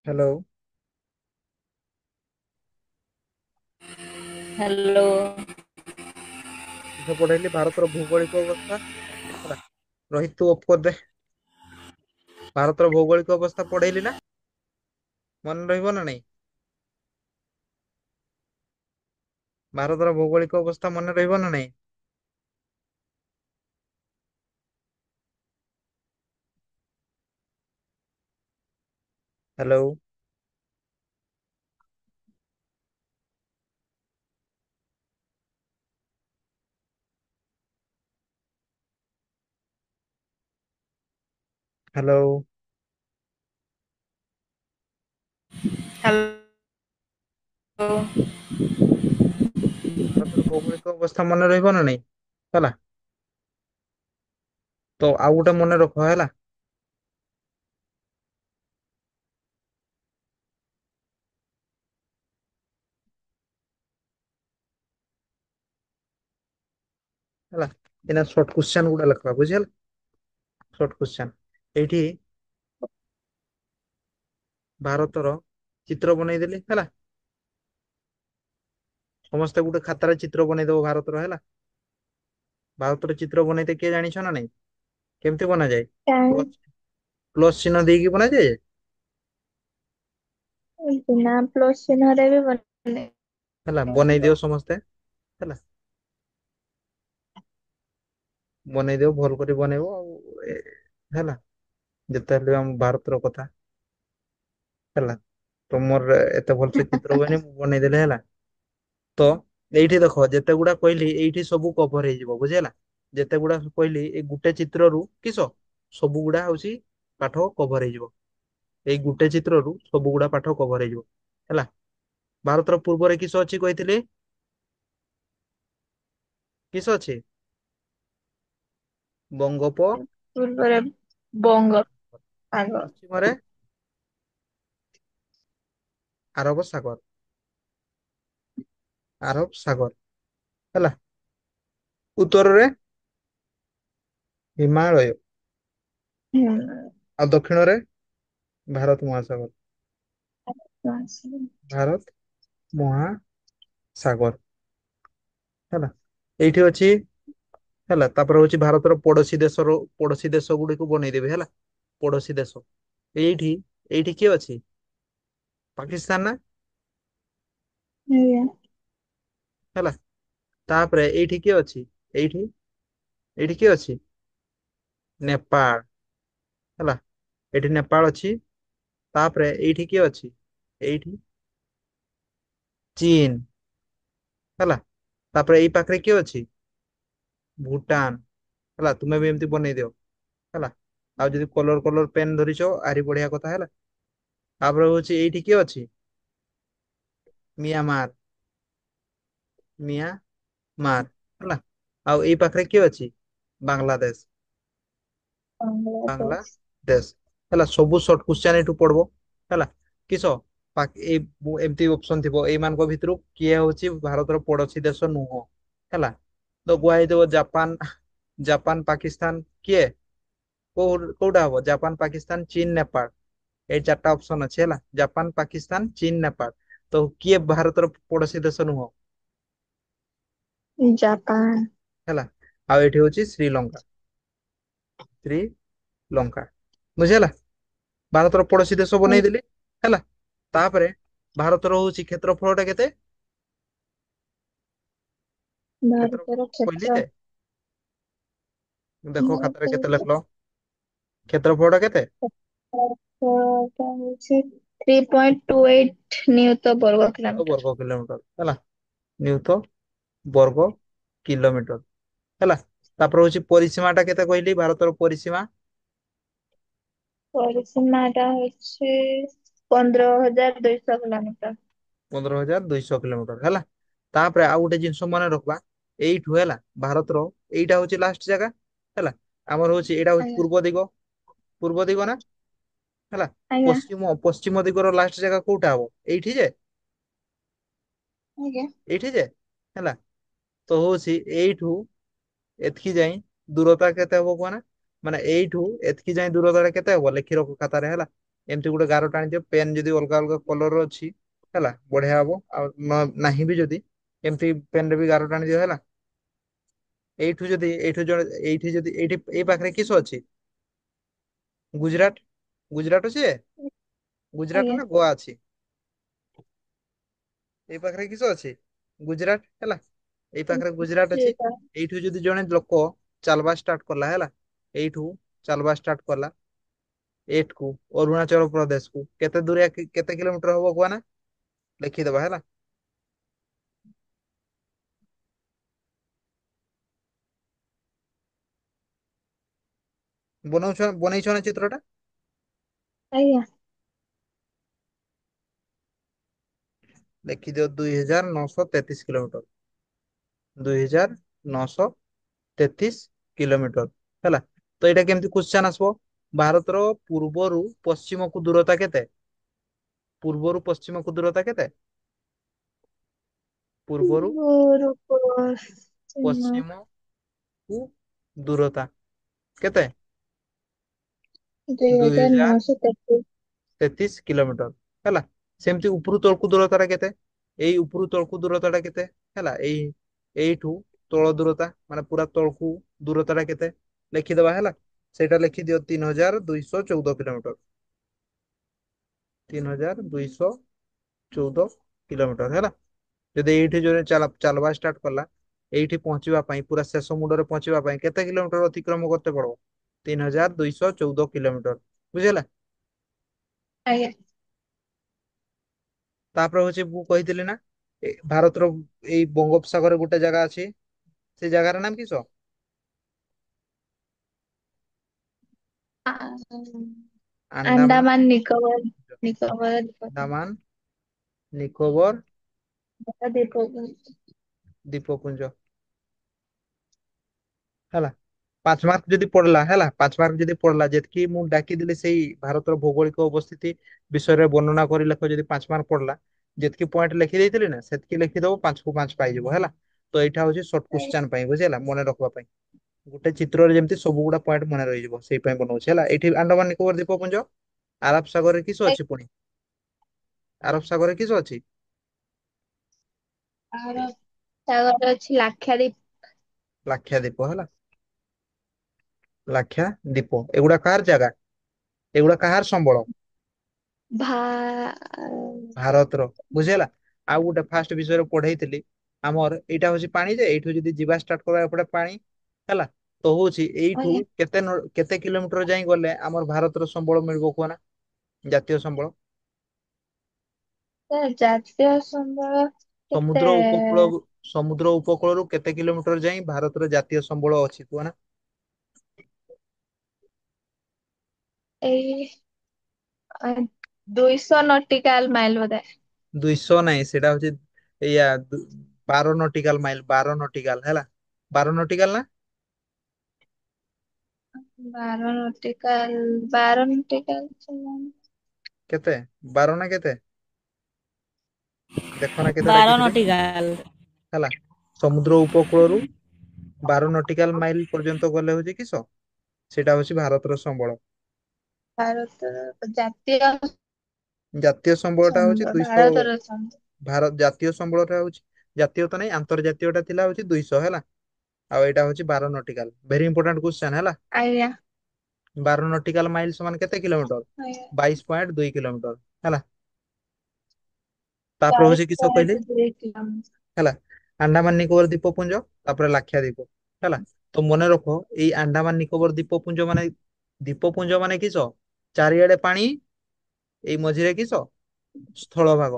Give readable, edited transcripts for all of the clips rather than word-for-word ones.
Hello. Hello. किसे पढ़ेली ଭାରତର ଭୌଗୋଳିକ ଅବସ୍ଥା ହେଲା। ରୋହିତ ତୁ ଅଫ୍ କରିଦେ। ଭାରତର ଭୌଗୋଳିକ ଅବସ୍ଥା ପଢେଇଲି ନା, ମନେ ରହିବ ନା ନାଇଁ? ଭାରତର ଭୌଗୋଳିକ ଅବସ୍ଥା ମନେ ରହିବ ନା ନାଇଁ? हेलो। हेलो। हेलो। ଭାରତର ଭୌଗୋଳିକ ଅବସ୍ଥା ମନେ ରହିବ ନା ନାଇଁ ହେଲା। ତ ଆଉ ଗୋଟେ ମନେ ରଖ ହେଲା। ହେଲା, ଏଇନା ସର୍ଟ କ୍ୱେଶ୍ଚନ ଗୁଡା ଲେଖବା ବୁଝିହେଲା। ସର୍ଟ କ୍ୱେଶ୍ଚନ ଏଇଠି ଭାରତର ଚିତ୍ର ବନେଇଦେଲି ହେଲା। ସମସ୍ତେ ଗୋଟେ ଖାତାରେ ଚିତ୍ର ବନେଇଦବ ଭାରତର ହେଲା। ଭାରତର ଚିତ୍ର ବନେଇତେ କିଏ ଜାଣିଛ ନା ନାଇଁ? କେମିତି ବନାଯାଏ? କାଇଁ ପ୍ଲସ ପ୍ଲସ ଚିହ୍ନ ଦେଇକି ବନାଯାଏ। ବିନା ପ୍ଲସ ଚିହ୍ନରେ ବି ବନେଇ ହେଲା, ବନେଇ ହବ। ଦିଅ ସମସ୍ତେ ହେଲା। ବନେଇ ଦିଅ, ଭଲ କରି ବନେଇବ ଆଉ ହେଲା। ଯେତେ ହେଲେ ଆମ ଭାରତର କଥା ହେଲା। ତମର ଏତେ ଭଲସେ ଚିତ୍ର ହୁଏନି, ମୁଁ ବନେଇଦେଲେ ହେଲା। ତ ଏଇଠି ଦେଖ, ଯେତେ ଗୁଡା କହିଲି ଏଇଠି ସବୁ କଭର ହେଇଯିବ ବୁଝିହେଲା। ଯେତେ ଗୁଡା କହିଲି ଏଇ ଗୋଟେ ଚିତ୍ରରୁ କିସ ସବୁ ଗୁଡା ହଉଛି ପାଠ କଭର ହେଇଯିବ। ଏଇ ଗୋଟେ ଚିତ୍ରରୁ ସବୁ ଗୁଡା ପାଠ କଭର ହେଇଯିବ ହେଲା। ଭାରତର ପୂର୍ବରେ କିସ ଅଛି କହିଥିଲି? କିସ ଅଛି? ବଙ୍ଗୋପ ପୂର୍ବରେ ବଙ୍ଗ ଆଗ ପଶ୍ଚିମରେ ଆରବ ସାଗର। ଆରବ ସାଗର ହେଲା। ଉତ୍ତରରେ ହିମାଳୟ। ହୁଁ। ଆଉ ଦକ୍ଷିଣରେ ଭାରତ ମହାସାଗର। ଭାରତ ମହାସାଗର ହେଲା। ଏଇଠି ଅଛି ହେଲା। ତାପରେ ହଉଛି ଭାରତର ପଡୋଶୀ ଦେଶ ଗୁଡିକୁ ବନେଇଦେବେ ହେଲା। ପଡୋଶୀ ଦେଶ ଏଇଠି, ଏଇଠି କିଏ ଅଛି? ପାକିସ୍ତାନ ନା। ଆଜ୍ଞା। ହେଲା, ତାପରେ ଏଇଠି କିଏ ଅଛି? ଏଇଠି, ଏଇଠି କିଏ ଅଛି? ନେପାଳ ହେଲା। ଏଠି ନେପାଳ ଅଛି। ତାପରେ ଏଇଠି କିଏ ଅଛି? ଏଇଠି ଚୀନ ହେଲା। ତାପରେ ଏଇ ପାଖରେ କିଏ ଅଛି? ଭୁଟାନ ହେଲା। ତୁମେ ବି ଏମିତି ବନେଇ ଦିଅ ହେଲା। ଆଉ ଯଦି କଲର କଲର ପେନ୍ ଧରିଛ ଆହୁରି ବଢିଆ କଥା ହେଲା। ତାପରେ ହଉଛି ଏଇଠି କିଏ ଅଛି? ମିଆଁମାର। ମିଆଁମାର ହେଲା। ଆଉ ଏଇ ପାଖରେ କିଏ ଅଛି? ବାଂଲାଦେଶ। ବାଂଲାଦେଶ। ବାଂଲାଦେଶ ହେଲା। ସବୁ ସର୍ଟ କୋଶ୍ଚେନ ଏଇଠୁ ପଡବ ହେଲା। କିସ ଏଇ ଏମିତି ଅପସନ ଥିବ ଏଇମାନଙ୍କ ଭିତରୁ କିଏ ହଉଛି ଭାରତର ପଡୋଶୀ ଦେଶ ନୁହଁ ହେଲା। ତ କୁହା ହେଇଥିବ ଜାପାନ, ଜାପାନ ପାକିସ୍ତାନ କିଏ? କୋଉଟା ହବ? ଜାପାନ ପାକିସ୍ତାନ ଚୀନ ନେପାଳ। ଏଇ ଚାରିଟା ଅପସନ ଅଛି ହେଲା। ଜାପାନ ପାକିସ୍ତାନ ଚୀନ ନେପାଳ। ତ କିଏ ଭାରତର ପଡୋଶୀ ଦେଶ ନୁହଁ? ଜାପାନ। ହେଲା। ଆଉ ଏଇଠି ହଉଛି ଶ୍ରୀଲଙ୍କା। ଶ୍ରୀଲଙ୍କା ବୁଝିହେଲା। ଭାରତର ପଡୋଶୀ ଦେଶ ବନେଇଦେଲି ହେଲା। ତାପରେ ଭାରତର ହଉଛି କ୍ଷେତ୍ରଫଳ ଟା କେତେ? କ୍ଷେତ୍ରଫଳ ଭାରତର କହିଲି କ୍ଷେତ୍ର ଯେ ଦେଖ ଖାତାରେ ଭାରତର କେତେ ଲେଖିଲ? କ୍ଷେତ୍ରଫଳ ଟା କେତେ? କ୍ଷେତ୍ରଫଳଟା ହଉଛି 3.28 ନିୟୁତ ବର୍ଗ କିଲୋମିଟର। ବର୍ଗ କିଲୋମିଟର ହେଲା। ନିୟୁତ ବର୍ଗ କିଲୋମିଟର ହେଲା। ତାପରେ ହଉଛି ପରିସୀମା ଟା କେତେ କହିଲି? ଭାରତର ପରିସୀମା ପରିସୀମା ଟା ହଉଛି 15,200 କିଲୋମିଟର। 15,200 କିଲୋମିଟର ହେଲା। ତାପରେ ଆଉ ଗୋଟେ ଜିନିଷ ମନେ ରଖବା। ଏଇଠୁ ହେଲା ଭାରତର ଏଇଟା ହଉଛି ଲାଷ୍ଟ ଜାଗା ହେଲା। ଆମର ହଉଛି ଏଇଟା ହଉଛି ଆଜ୍ଞା। ପୂର୍ବ ଦିଗ। ପୂର୍ବ ଦିଗ ନା ହେଲା। ଆଜ୍ଞା। ପଶ୍ଚିମ ଦିଗର ଲାଷ୍ଟ ଜାଗା କୋଉଟା ହବ? ଏଇଠି ଯେ ଆଜ୍ଞା। ଏଇଠି ଯେ ହେଲା। ତ ହଉଛି ଏଇଠୁ ଏତିକି ଯାଇ ଦୂରତା କେତେ ହବ କୁହନା? ମାନେ ଏଇଠୁ ଏତିକି ଯାଇ ଦୂରତା କେତେ ହବ ଲେଖି ରଖ ଖାତାରେ ହେଲା। ଏମିତି ଗୋଟେ ଗାର ଟାଣିଦିଅ, ପେନ୍ ଯଦି ଅଲଗା ଅଲଗା କଲର ଅଛି ହେଲା ବଢିଆ ହବ। ଆଉ ନାହିଁ ବି ଯଦି ଏମିତି ପେନ୍ ରେ ବି ଗାର ଟାଣିଦିଅ ହେଲା। ଏଇଠୁ ଜଣେ ଏଇଠି ଏଇ ପାଖରେ କିସ ଅଛି? ଗୁଜୁରାଟ, ଗୁଜୁରାଟ ଅଛି? ଗୁଜୁରାଟ ଆଜ୍ଞା। ନା ଗୋଆ ଅଛି? ଏଇ ପାଖରେ କିସ ଅଛି? ଗୁଜୁରାଟ ହେଲା। ଏଇ ପାଖରେ ଗୁଜୁରାଟ ଅଛି। ସେଇଟା ଏଇଠୁ ଯଦି ଜଣେ ଲୋକ ଚାଲବା ଷ୍ଟାର୍ଟ କଲା ହେଲା, ଏଇଠୁ ଚାଲବା ଷ୍ଟାର୍ଟ କଲା ଏଠକୁ ଅରୁଣାଚଳ ପ୍ରଦେଶ କୁ କେତେ ଦୂରିଆ କେତେ କିଲୋମିଟର ହବ କୁହ ନା? ଲେଖିଦବା ହେଲା। ବନେଇଛ ନା ଚିତ୍ରଟା? ଆଜ୍ଞା। ଲେଖିଦିଅ 2933 କିଲୋମିଟର। 2933 କିଲୋମିଟର ହେଲା। ତ ଏଇଟା କେମିତି କୋଶ୍ଚିନ୍ ଆସିବ? ଭାରତର ପୂର୍ବରୁ ପଶ୍ଚିମକୁ ଦୂରତା କେତେ? ପୂର୍ବରୁ ପଶ୍ଚିମକୁ ଦୂରତା କେତେ? ପୂର୍ବରୁ ମୋର ପଶ୍ଚିମ ପଶ୍ଚିମକୁ ଦୂରତା କେତେ? 2933। 23 କିଲୋମିଟର ହେଲା। ସେମିତି ଉପରୁ ତଳକୁ ଦୂରତା ଟା କେତେ? ଏଇ ଉପରୁ ତଳକୁ ଦୂରତା ଟା କେତେ ହେଲା? ଏଇଠୁ ତଳ ଦୂରତା ମାନେ ପୁରା ତଳକୁ ଦୂରତା ଟା କେତେ ଲେଖିଦବା ହେଲା। ସେଇଟା ଲେଖିଦିଅ 3214 କିଲୋମିଟର। 3214 କିଲୋମିଟର ହେଲା। ଯଦି ଏଇଠି ଜଣେ ଚାଲବା ଷ୍ଟାର୍ଟ କଲା, ଏଇଠି ପହଞ୍ଚିବା ପାଇଁ ପୁରା ଶେଷ ମୁଣ୍ଡରେ ପହଞ୍ଚିବା ପାଇଁ କେତେ କିଲୋମିଟର ଅତିକ୍ରମ କରତେ ପଡବ? 3214 କିଲୋମିଟର ବୁଝିହେଲା। ଆଜ୍ଞା। ତାପରେ ହଉଛି ମୁଁ କହିଥିଲି ନା ଭାରତର ଏଇ ବଙ୍ଗୋପସାଗରରେ ଗୋଟେ ଜାଗା ଅଛି, ସେ ଜାଗାର ନାମ କିସ? ଆ- ଆଣ୍ଡାମାନ ଆଣ୍ଡାମାନ ନିକୋବର। ନିକୋବର ଦ୍ୱୀପ ଆଣ୍ଡାମାନ ନିକୋବର ଦ୍ୱୀପପୁଞ୍ଜ। ଦ୍ୱୀପପୁଞ୍ଜ ହେଲା। 5 ମାର୍କ ଯଦି ପଡିଲା ହେଲା, 5 ମାର୍କ ଯଦି ପଡିଲା, ଯେତିକି ମୁଁ ଡାକିଦେଲି ସେଇ ଭାରତର ଭୌଗୋଳିକ ଅବସ୍ଥିତି ବିଷୟରେ ବର୍ଣ୍ଣନା କରି ଲେଖ, ଯଦି 5 ମାର୍କ ପଡିଲା, ଯେତିକି ପଏଣ୍ଟ ଲେଖି ଦେଇଥିଲି ନା ସେତିକି ଲେଖିଦବ, 5 କୁ 5 ପାଇଯିବ ହେଲା। ତ ଏଇଟା ହଉଛି ସର୍ଟ କୋଶ୍ଚେନ୍ ପାଇଁ ବୁଝିହେଲା, ମନେ ରଖିବା ପାଇଁ। ଗୋଟେ ଚିତ୍ରରେ ଯେମିତି ସବୁ ଗୁଡା ପଏଣ୍ଟ ମନେ ରହିଯିବ, ସେଇ ପାଇଁ ବନଉଛି ହେଲା। ଏଇଠି ଆଣ୍ଡାମାନ ନିକୋବର ଦ୍ୱୀପପୁଞ୍ଜ। ଆରବ ସାଗରରେ କିସ ଅଛି ପୁଣି? ଆରବ ସାଗରରେ କିସ ଅଛି? ଆର ସାଗର ଅଛି ଲାକ୍ଷାଦ୍ୱୀପ। ଲାକ୍ଷାଦ୍ୱୀପ ହେଲା। ଲାକ୍ଷାଦ୍ୱୀପ ଏଗୁଡା କାହାର ଜାଗା? ଏଗୁଡା କାହାର ସମ୍ବଳ? ଭା ଭାରତର ବୁଝିହେଲା। ଆଉ ଗୋଟେ ଫାଷ୍ଟ ବିଷୟରେ ପଢେଇଥିଲି ଆମର, ଏଇଟା ହଉଛି ପାଣି ଯେ ଏଇଠୁ ଯଦି ଯିବା ଷ୍ଟାର୍ଟ କରିବା ଏପଟେ ପାଣି ହେଲା। ତ ହଉଛି ଏଇଠୁ ଆଜ୍ଞା। କେତେ କିଲୋମିଟର ଯାଇ ଗଲେ ଆମର ଭାରତର ସମ୍ବଳ ମିଳିବ କୁହ ନା? ଜାତୀୟ ସମ୍ବଳ। ତ ଜାତୀୟ ସମ୍ବଳ କେତେ? ସମୁଦ୍ର ଉପକୂଳ ସମୁଦ୍ର ଉପକୂଳରୁ କେତେ କିଲୋମିଟର ଯାଇ ଭାରତର ଜାତୀୟ ସମ୍ବଳ ଅଛି କୁହ ନା? ଏଇ 200 ନଟିକାଲ ମାଇଲ ବୋଧେ। 200 ନାଇଁ, ସେଇଟା ହଉଛି ଏଇଆ 12 ନଟିକାଲ ମାଇଲ, 12 ନଟିକାଲ ହେଲା। 12 ନଟିକାଲ ନା? 12 ନଟିକାଲ କେତେ? 12 ନା କେତେ? ଦେଖ ନା କେତେ ବାର ଡାକିଥିଲି ନଟିକାଲ। ହେଲା। ସମୁଦ୍ର ଉପକୂଳରୁ 12 ନଟିକାଲ ମାଇଲ ପର୍ଯ୍ୟନ୍ତ ଗଲେ ହଉଛି କିସ? ସେଇଟା ହଉଛି ଭାରତର ସମ୍ବଳ। ଭାରତର ଜାତୀୟ ଜାତୀୟ ସମ୍ବଳଟା ହଉଛି ସମ୍ବଳ 200। ଭାରତର ସମ୍ବଳ। ଜାତୀୟ ସମ୍ବଳଟା ହଉଛି, ଜାତୀୟ ତ ନାଇଁ ଆନ୍ତର୍ଜାତୀୟଟା ଥିଲା ହଉଛି 200 ହେଲା। ଆଉ ଏଇଟା ହଉଛି 12 ନଟିକାଲ। ଭେରି ଇମ୍ପୋର୍ଟାଣ୍ଟ କ୍ୱେଶ୍ଚନ ହେଲା। ଆଜ୍ଞା। 12 ନଟିକାଲ ମାଇଲ ସମାନ କେତେ କିଲୋମିଟର? ଆଜ୍ଞା। 22.2 କିଲୋମିଟର ହେଲା। ତାପରେ ହଉଛି ବାଇଶ କିସ କହିଲି ପଏଣ୍ଟ ଦୁଇ କିଲୋମିଟର ହେଲା। ଆଣ୍ଡାମାନ ନିକୋବର ଦ୍ୱୀପପୁଞ୍ଜ, ତାପରେ ଲାକ୍ଷାଦ୍ୱୀପ ହେଲା। ତ ମନେ ରଖ, ଏଇ ଆଣ୍ଡାମାନ ନିକୋବର ଦ୍ୱୀପପୁଞ୍ଜ ମାନେ, ଦ୍ୱୀପପୁଞ୍ଜ ମାନେ କିସ? ଚାରିଆଡେ ପାଣି, ଏଇ ମଝିରେ କିସ? ସ୍ଥଳ ଭାଗ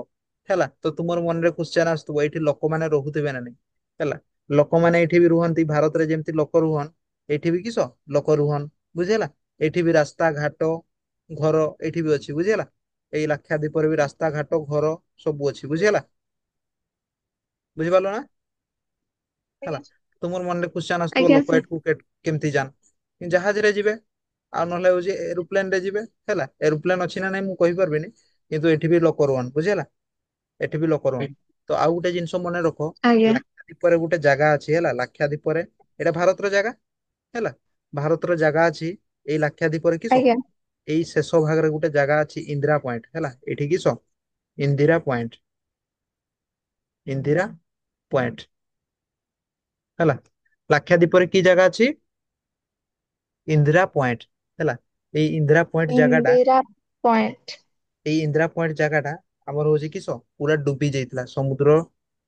ହେଲା। ତ ତୁମର ମନରେ କ୍ୱେଶ୍ଚନ ଆସୁଥିବ, ଏଇଠି ଲୋକମାନେ ରହୁଥିବେ ନା ନାଇଁ ହେଲା। ଲୋକମାନେ ଏଇଠି ବି ରୁହନ୍ତି, ଭାରତରେ ଯେମିତି ଲୋକ ରୁହନ୍ତି ଏଇଠି ବି କିସ? ଲୋକ ରୁହନ ବୁଝିହେଲା। ଏଇଠି ବି ରାସ୍ତା ଘାଟ ଘର ଏଇଠି ବି ଅଛି ବୁଝିହେଲା। ଏଇ ଲାକ୍ଷାଦ୍ୱୀପରେ ବି ରାସ୍ତା ଘାଟ ଘର ସବୁ ଅଛି ବୁଝିହେଲା। ବୁଝିପାରିଲ ନା? ହେଲା। ଆଜ୍ଞା। ତୁମର ମନରେ କ୍ୱେଶ୍ଚନ ଆସୁଥିବ, ଆଜ୍ଞା ଲୋକ ସାର୍। ଏଠୁ କେମିତି ଯାନ୍? ଜାହାଜରେ ଯିବେ, ଆଉ ନହେଲେ ହଉଛି ଏରୋପ୍ଲେନ ରେ ଯିବେ ହେଲା। ଏରୋପ୍ଲେନ ଅଛି ନା ନାଇଁ ମୁଁ କହିପାରିବିନି, କିନ୍ତୁ ଏଠି ବି ଲୋକ ରୁହନ୍ତି ବୁଝିହେଲା। ଏଠି ବି ଲୋକ ରୁହନ୍ତି। ତ ଆଉ ଗୋଟେ ଜିନିଷ ମନେ ରଖ, ଆଜ୍ଞା। ଲାକ୍ଷାଦ୍ୱୀପରେ ଗୋଟେ ଜାଗା ଅଛି ହେଲା। ଲାକ୍ଷାଦ୍ୱୀପରେ, ଏଇଟା ଭାରତର ଜାଗା ହେଲା। ଭାରତର ଜାଗା ଅଛି ଏଇ ଲାକ୍ଷାଦ୍ୱୀପରେ କିସ? ଆଜ୍ଞା ଏଇ ଶେଷ ଭାଗରେ ଗୋଟେ ଜାଗା ଅଛି ଇନ୍ଦିରା ପଏଣ୍ଟ ହେଲା, ଏଠି କିସ ଇନ୍ଦିରା ପଏଣ୍ଟ, ଇନ୍ଦିରା ପଏଣ୍ଟ ହେଲା। ଲାକ୍ଷାଦ୍ୱୀପରେ କି ଜାଗା ଅଛି? ଇନ୍ଦିରା ପଏଣ୍ଟ ହେଲା। ଏଇ ଇନ୍ଦିରା ପଏଣ୍ଟ ଜାଗାଟା, ଇନ୍ଦିରା ପଏଣ୍ଟ। ଏଇ ଇନ୍ଦିରା ପଏଣ୍ଟ ଜାଗାଟା ଆମର ହଉଛି କିସ ପୁରା ଡୁବି ଯାଇଥିଲା ସମୁଦ୍ର,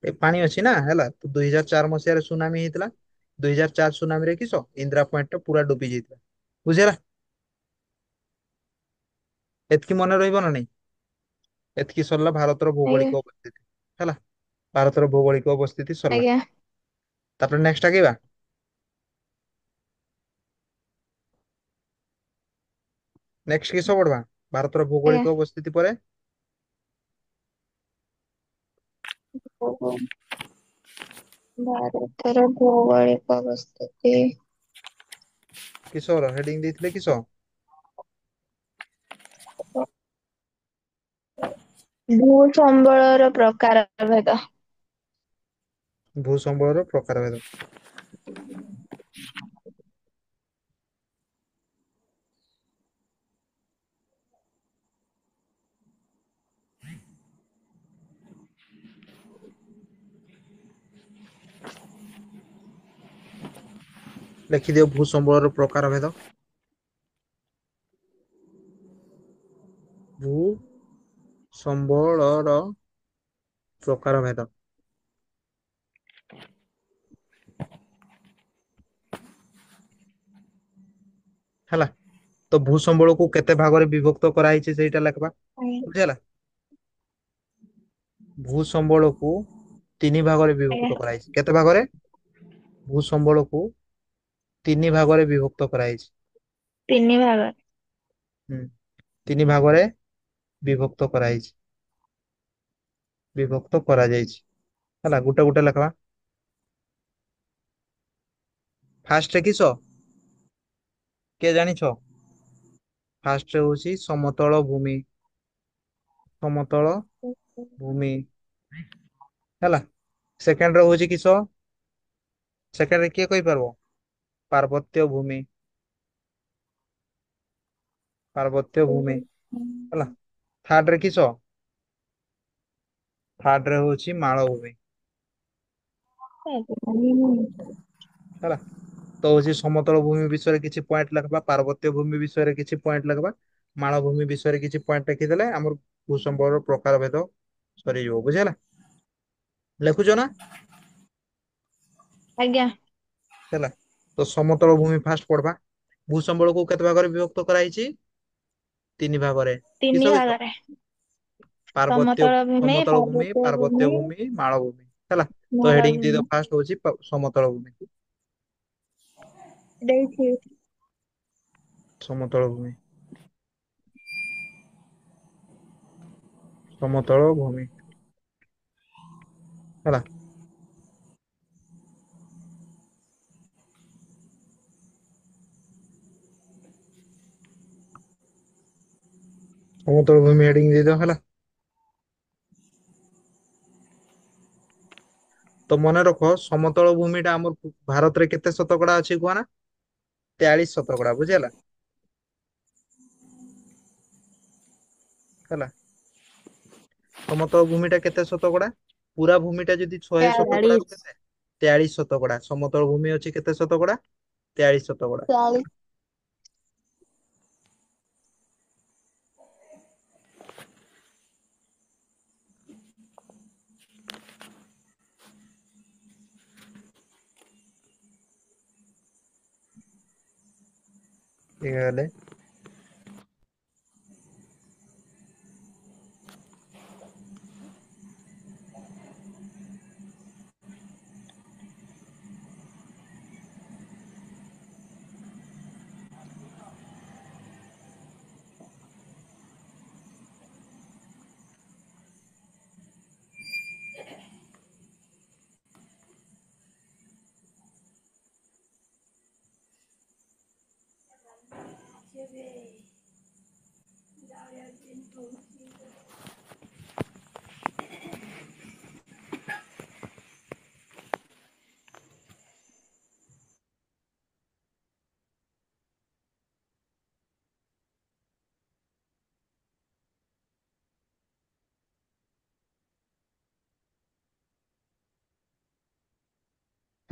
ଏ ପାଣି ଅଛି ନା ହେଲା। ତ 2004 ମସିହାରେ ସୁନାମି ହେଇଥିଲା। 2004 ସୁନାମୀରେ କିସ ଇନ୍ଦିରା ପଏଣ୍ଟ ଟା ପୁରା ଡୁବି ଯାଇଥିଲା, ବୁଝିହେଲା। ଏତିକି ମନେ ରହିବ ନା ନାଇଁ? ଏତିକି ସରିଲା ଭାରତର ଆଜ୍ଞା ଭୌଗୋଳିକ ଅବସ୍ଥିତି ହେଲା। ଭାରତର ଭୌଗୋଳିକ ଅବସ୍ଥିତି ସରିଲା। ଆଜ୍ଞା ତାପରେ ନେକ୍ସଟ ଆଗେଇବା। ନେକ୍ସଟ କିସ ପଢବା ଭାରତର ଆଜ୍ଞା। ଭୌଗୋଳିକ ଅବସ୍ଥିତି ପରେ? ଓହୋ। ଭାରତର ଭୌଗୋଳିକ ଅବସ୍ଥିତି। କିଶର ହେଡିଙ୍ଗ ଦେଇଥିଲେ କିସ? ଭୂ ସମ୍ବଳର ପ୍ରକାର ଭେଦ। ଭୂ ସମ୍ବଳର ପ୍ରକାର ଭେଦ। ଲେଖିଦିଅ ଭୂ ସମ୍ବଳର ପ୍ରକାର ଭେଦ। ଭୂ ସମ୍ବଳର ପ୍ରକାର ଭେଦ। ହେଲା। ତ ଭୂ ସମ୍ବଳକୁ କେତେ ଭାଗରେ ବିଭକ୍ତ କରାହେଇଛି ସେଇଟା ଲେଖବା, ଆଜ୍ଞା ବୁଝି ହେଲା। ଭୂ ସମ୍ବଳକୁ ତିନି ଭାଗରେ ଆଜ୍ଞା ବିଭକ୍ତ କରାଯାଇଛି। କେତେ ଭାଗରେ? ଭୂ ସମ୍ବଳକୁ ତିନି ଭାଗରେ ବିଭକ୍ତ କରାଯାଇଛି। ତିନି ଭାଗରେ। ହୁଁ, ତିନି ଭାଗରେ ବିଭକ୍ତ କରାଯାଇଛି। ବିଭକ୍ତ କରାଯାଇଛି ହେଲା, ଗୋଟେ ଗୋଟେ ଲେଖବା। ଫାଷ୍ଟ କିସ କିଏ ଜାଣିଛ? ଫାଷ୍ଟ ହଉଛି ସମତଳ ଭୂମି, ସମତଳ ଭୂମି ହେଲା। ସେକେଣ୍ଡ ର ହଉଛି କିସ? ସେକେଣ୍ଡରେ କିଏ କହିପାରିବ? ପାର୍ବତ୍ୟ ଭୂମି, ପାର୍ବତ୍ୟ ଭୂମି ହେଲା। ଥାର୍ଡରେ କିସ? ଥାର୍ଡ ରେ ହଉଛି ମାଳଭୂମି ହେଲା। ତ ହଉଛି ସମତଳ ଭୂମି ବିଷୟରେ କିଛି ପଏଣ୍ଟ ଲେଖବା, ପାର୍ବତ୍ୟ ଭୂମି ବିଷୟରେ କିଛି ପଏଣ୍ଟ ଲେଖବା, ମାଳଭୂମି ବିଷୟରେ କିଛି ପଏଣ୍ଟ ଲେଖିଦେଲେ ଆମର ଭୂସମ୍ବଳର ପ୍ରକାର ଭେଦ ସରିଯିବ, ବୁଝି ହେଲା। ଲେଖୁଛ ନା? ଆଜ୍ଞା। ହେଲା। ତ ସମତଳ ଭୂମି ଫାଷ୍ଟ ପଢବା। ଭୂସମ୍ବଳକୁ କେତେ ଭାଗରେ ବିଭକ୍ତ କରାଯାଇଛି? ତିନି ଭାଗରେ। ତିନି କିସ କିସ? ଭାଗରେ। ପାର୍ବତ୍ୟ, ସମତଳ ଭୂମି ସମତଳ ଭୂମି, ପାର୍ବତ୍ୟ ପାର୍ବତ୍ୟ ଭୂମି, ମାଳଭୂମି ହେଲା। ତ ହେଡିଙ୍ଗ ମାଳଭୂମି ଦେଇଦ ଫାଷ୍ଟ ହଉଛି ସମତଳ ଭୂମି। ଦେଇଛି। ସମତଳ ଭୂମି, ସମତଳ ଭୂମି ହେଲା। ସମତଳ ଭୂମି ହେଡିଙ୍ଗ ଦେଇଦଅ ହେଲା। ତ ମନେ ରଖ ସମତଳ ଭୂମି ଟା ଆମର ଭାରତରେ କେତେ ଶତକଡା ଅଛି କୁହ ନା? 43%, ବୁଝି ହେଲା। ହେଲା। ସମତଳ ଭୂମି ଟା କେତେ ଶତକଡା? ପୁରା ଭୂମି ଟା ଯଦି 100% ରୁ 43। କେତେ? 43%। ସମତଳ ଭୂମି ଅଛି କେତେ ଶତକଡା? 43%। 43। ଠିକ୍ ହେଲେ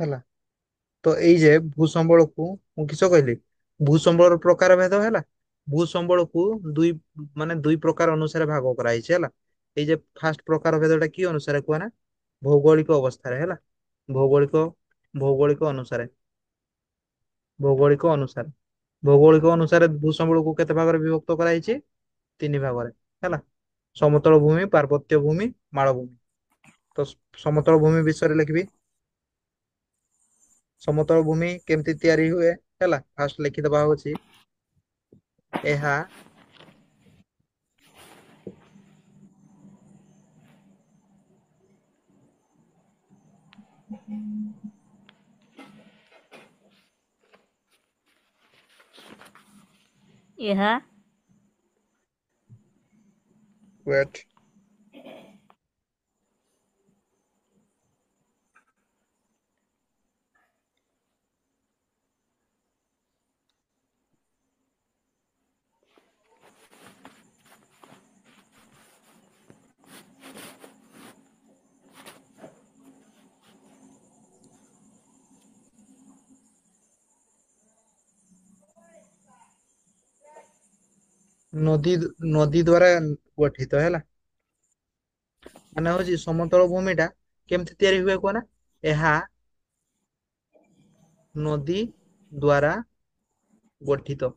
ହେଲା। ତ ଏଇ ଯେ ଭୂସମ୍ବଳକୁ ମୁଁ କିସ କହିଲି, ଭୂସମ୍ବଳର ପ୍ରକାର ଭେଦ ହେଲା। ଭୂସମ୍ବଳକୁ ଦୁଇ ମାନେ ଦୁଇ ପ୍ରକାର ଅନୁସାରେ ଭାଗ କରାଯାଇଛି ହେଲା। ଏଇ ଯେ ଫାଷ୍ଟ ପ୍ରକାର ଭେଦଟା କି ଅନୁସାରେ କୁହ ନା, ଭୌଗୋଳିକ ଅବସ୍ଥାରେ ହେଲା। ଭୌଗୋଳିକ ଭୌଗୋଳିକ ଅନୁସାରେ ଭୌଗୋଳିକ ଅନୁସାରେ ଭୌଗୋଳିକ ଅନୁସାରେ ଭୂସମ୍ବଳକୁ କେତେ ଭାଗରେ ବିଭକ୍ତ କରାଯାଇଛି? ତିନି ଭାଗରେ ହେଲା। ସମତଳ ଭୂମି, ପାର୍ବତ୍ୟ ଭୂମି, ମାଳଭୂମି। ତ ସମତଳ ଭୂମି ବିଷୟରେ ଲେଖିବି। ସମତଳ ଭୂମି କେମିତି ତିଆରି ହୁଏ ହେଲା, ଫାଷ୍ଟ ଲେଖିଦବା ହଉଛି ଏହା ଏହା ୱେଟ୍ ନଦୀ ନଦୀ ଦ୍ଵାରା ଗଠିତ ହେଲା। ମାନେ ହଉଛି ସମତଳ ଭୂମି ଟା କେମିତି ତିଆରି ହୁଏ କୁହ ନା, ଏହା ନଦୀ ଦ୍ଵାରା ଗଠିତ।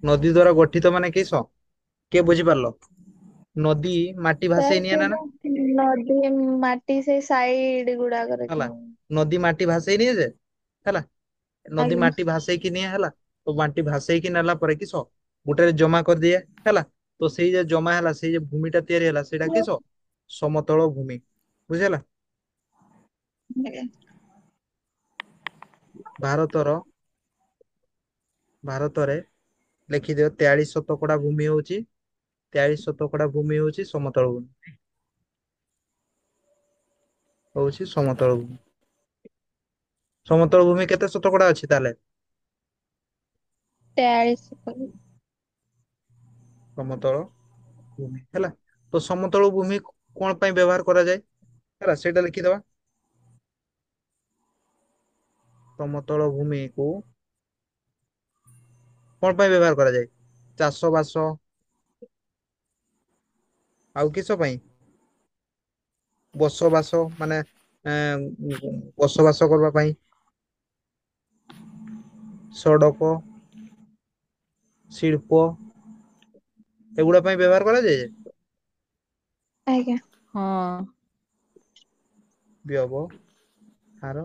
ନଦୀ ଦ୍ଵାରା ଗଠିତ ମାନେ କିସ, କିଏ ବୁଝିପାରିଲ? ନଦୀ ମାଟି ଭାସେଇ ନିଏ ନା ନା ନଦୀ ମାଟି ସେଇ ସାଇଡ ଗୁଡାକରେ ହେଲା। ଥିବ। ନଦୀ ମାଟି ଭାସେଇ ନିଏ ଯେ ହେଲା, ନଦୀ ଆଜ୍ଞା। ମାଟି ଭାସେଇକି ନିଏ ହେଲା। ତ ମାଟି ଭାସେଇକି ନେଲା ପରେ କିସ ଗୋଟେ ଜମା କରିଦିଏ ହେଲା। ତ ସେଇ ଯେ ଜମା ହେଲା, ସେଇ ଯେ ଭୂମିଟା ତିଆରି ହେଲା, ସେଇଟା କିସ ସମତଳ ଭୂମି। ବୁଝିହେଲା। ଆଜ୍ଞା। ଭାରତର ଭାରତରେ ଲେଖିଦିଅ 43% ଭୂମି ହଉଛି, 43% ଭୂମି ହଉଛି ସମତଳ ଭୂମି। ହଉଛି ସମତଳ ଭୂମି। ସମତଳ ଭୂମି କେତେ ଶତକଡା ଅଛି ତାହେଲେ? 43। ସମତଳ ଭୂମି ହେଲା। ତ ସମତଳ ଭୂମି କଣ ପାଇଁ ବ୍ୟବହାର କରାଯାଏ ହେଲା, ସେଇଟା ଲେଖିଦବା। ସମତଳ ଭୂମିକୁ କଣ ପାଇଁ ବ୍ୟବହାର କରାଯାଏ? ଚାଷ ବାସ, ଆଉ କିସ ପାଇଁ? ବସବାସ ମାନେ ବସବାସ କରିବା ପାଇଁ, ସଡ଼କ, ଶିଳ୍ପ, ଏଗୁଡା ପାଇଁ ବ୍ୟବହାର କରାଯାଏ। ଆଜ୍ଞା। ହଁ। ବ୍ୟବହାର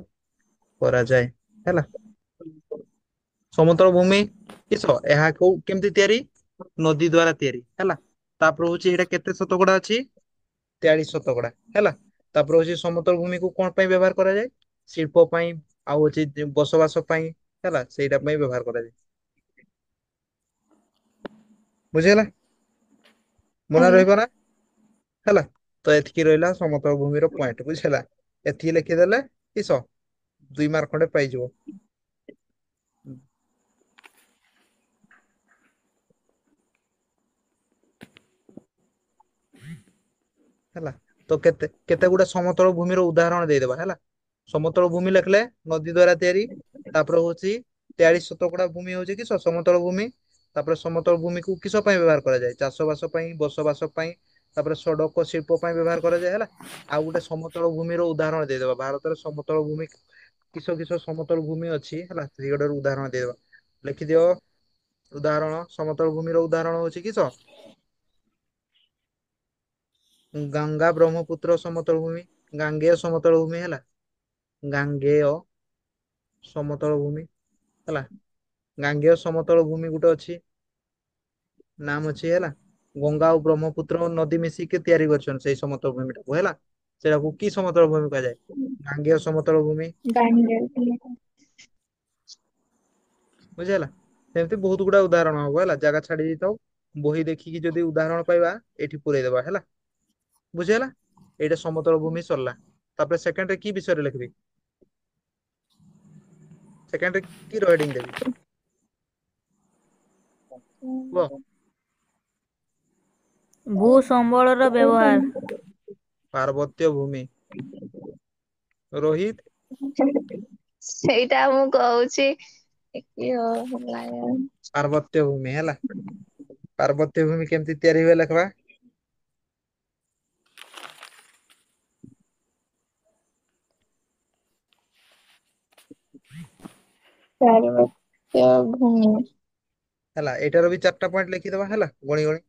କରାଯାଏ ହେଲା। ସମତଳ ଭୂମି କିସ, ଏହାକୁ କେମିତି ତିଆରି, ନଦୀ ଦ୍ଵାରା ତିଆରି ହେଲା। ତାପରେ ହଉଛି ଏଇଟା କେତେ ଶତକଡା ଅଛି, 43% ହେଲା। ତାପରେ ହଉଛି ସମତଳ ଭୂମିକୁ କଣ ପାଇଁ ବ୍ୟବହାର କରାଯାଏ? ଶିଳ୍ପ ପାଇଁ, ଆଉ ହଉଛି ବସବାସ ପାଇଁ ହେଲା, ସେଇଟା ପାଇଁ ବ୍ୟବହାର କରାଯାଏ। ବୁଝିହେଲା, ମନେ ଆଜ୍ଞା। ରହିବ ନା ହେଲା। ତ ଏତିକି ରହିଲା ସମତଳ ଭୂମିର ପଏଣ୍ଟ, ବୁଝିହେଲା। ଏତିକି ଲେଖିଦେଲେ କିସ 2 ମାର୍କ ଖଣ୍ଡେ ପାଇଯିବ। ହେଲା। ତ କେତେ କେତେ ଗୁଟେ ସମତଳ ଭୂମିର ଉଦାହରଣ ଦେଇଦବା ହେଲା। ସମତଳ ଭୂମି ଲେଖିଲେ ନଦୀ ଦ୍ଵାରା ତିଆରି, ତାପରେ ହଉଛି 43% ଭୂମି ହଉଛି କି ସମତଳ ଭୂମି। ତାପରେ ସମତଳ ଭୂମିକୁ କିସ ପାଇଁ ବ୍ୟବହାର କରାଯାଏ? ଚାଷ ବାସ ପାଇଁ, ବସବାସ ପାଇଁ, ତାପରେ ସଡକ ଶିଳ୍ପ ପାଇଁ ବ୍ୟବହାର କରାଯାଏ ହେଲା। ଆଉ ଗୋଟେ ସମତଳ ଭୂମିର ଉଦାହରଣ ଦେଇଦବା, ଭାରତରେ ସମତଳ ଭୂମି କିସ କିସ ସମତଳ ଭୂମି ଅଛି ହେଲା, ସେଇ ଗୋଟେ ଉଦାହରଣ ଦେଇଦବା। ଲେଖିଦିଅ ଉଦାହରଣ, ସମତଳ ଭୂମିର ଉଦାହରଣ ହଉଛି କିସ, ଗଙ୍ଗା ବ୍ରହ୍ମପୁତ୍ର ସମତଳ ଭୂମି, ଗାଙ୍ଗେୟ ସମତଳ ଭୂମି ହେଲା। ଗାଙ୍ଗେୟ ସମତଳ ଭୂମି ହେଲା। ଗାଙ୍ଗେୟ ସମତଳ ଭୂମି ଗୋଟେ ଅଛି, ନାମ ଅଛି ହେଲା। ଗଙ୍ଗା ଆଉ ବ୍ରହ୍ମପୁତ୍ର ନଦୀ ମିଶିକି ତିଆରି କରିଛନ୍ତି ସେଇ ସମତଳ ଭୂମି ଟାକୁ ହେଲା। ସେଇଟାକୁ କି ସମତଳ ଭୂମି କୁହାଯାଏ? ଗାଙ୍ଗେୟ ସମତଳ ଭୂମି। ବୁଝିହେଲା। ସେମିତି ବହୁତ ଗୁଡା ଉଦାହରଣ ହବ ହେଲା, ଜାଗା ଛାଡି ଦେଇଥାଉ। ବହି ଦେଖିକି ଯଦି ଉଦାହରଣ ପାଇବା ଏଇଠି ପୁରେଇଦବା ହେଲା। ବୁଝିହେଲା। ଏଇଟା ସମତଳ ଭୂମି ସରିଲା। ତାପରେ ସେକେଣ୍ଡରେ କି ବିଷୟରେ ଲେଖିବି? ସେକେଣ୍ଡରେ କି ର ହେଡିଙ୍ଗ ଦେବି କୁହ? ଭୂ ସମ୍ବଳର ବ୍ୟବହାର। ପାର୍ବତ୍ୟ ଭୂମି। ରୋହିତ ସେଇଟା ମୁଁ କହୁଛି କି ହେଲା। ପାର୍ବତ୍ୟ ଭୂମି ହେଲା। ପାର୍ବତ୍ୟ ଭୂମି କେମିତି ତିଆରି ହୁଏ ଲେଖବା। ପାର୍ବତ୍ୟ ଭୂମି। ହେଲା ଏଇଟାର ବି ଚାରିଟା ପଏଣ୍ଟ ଲେଖିଦବା ହେଲା ଗଣି ଗଣି।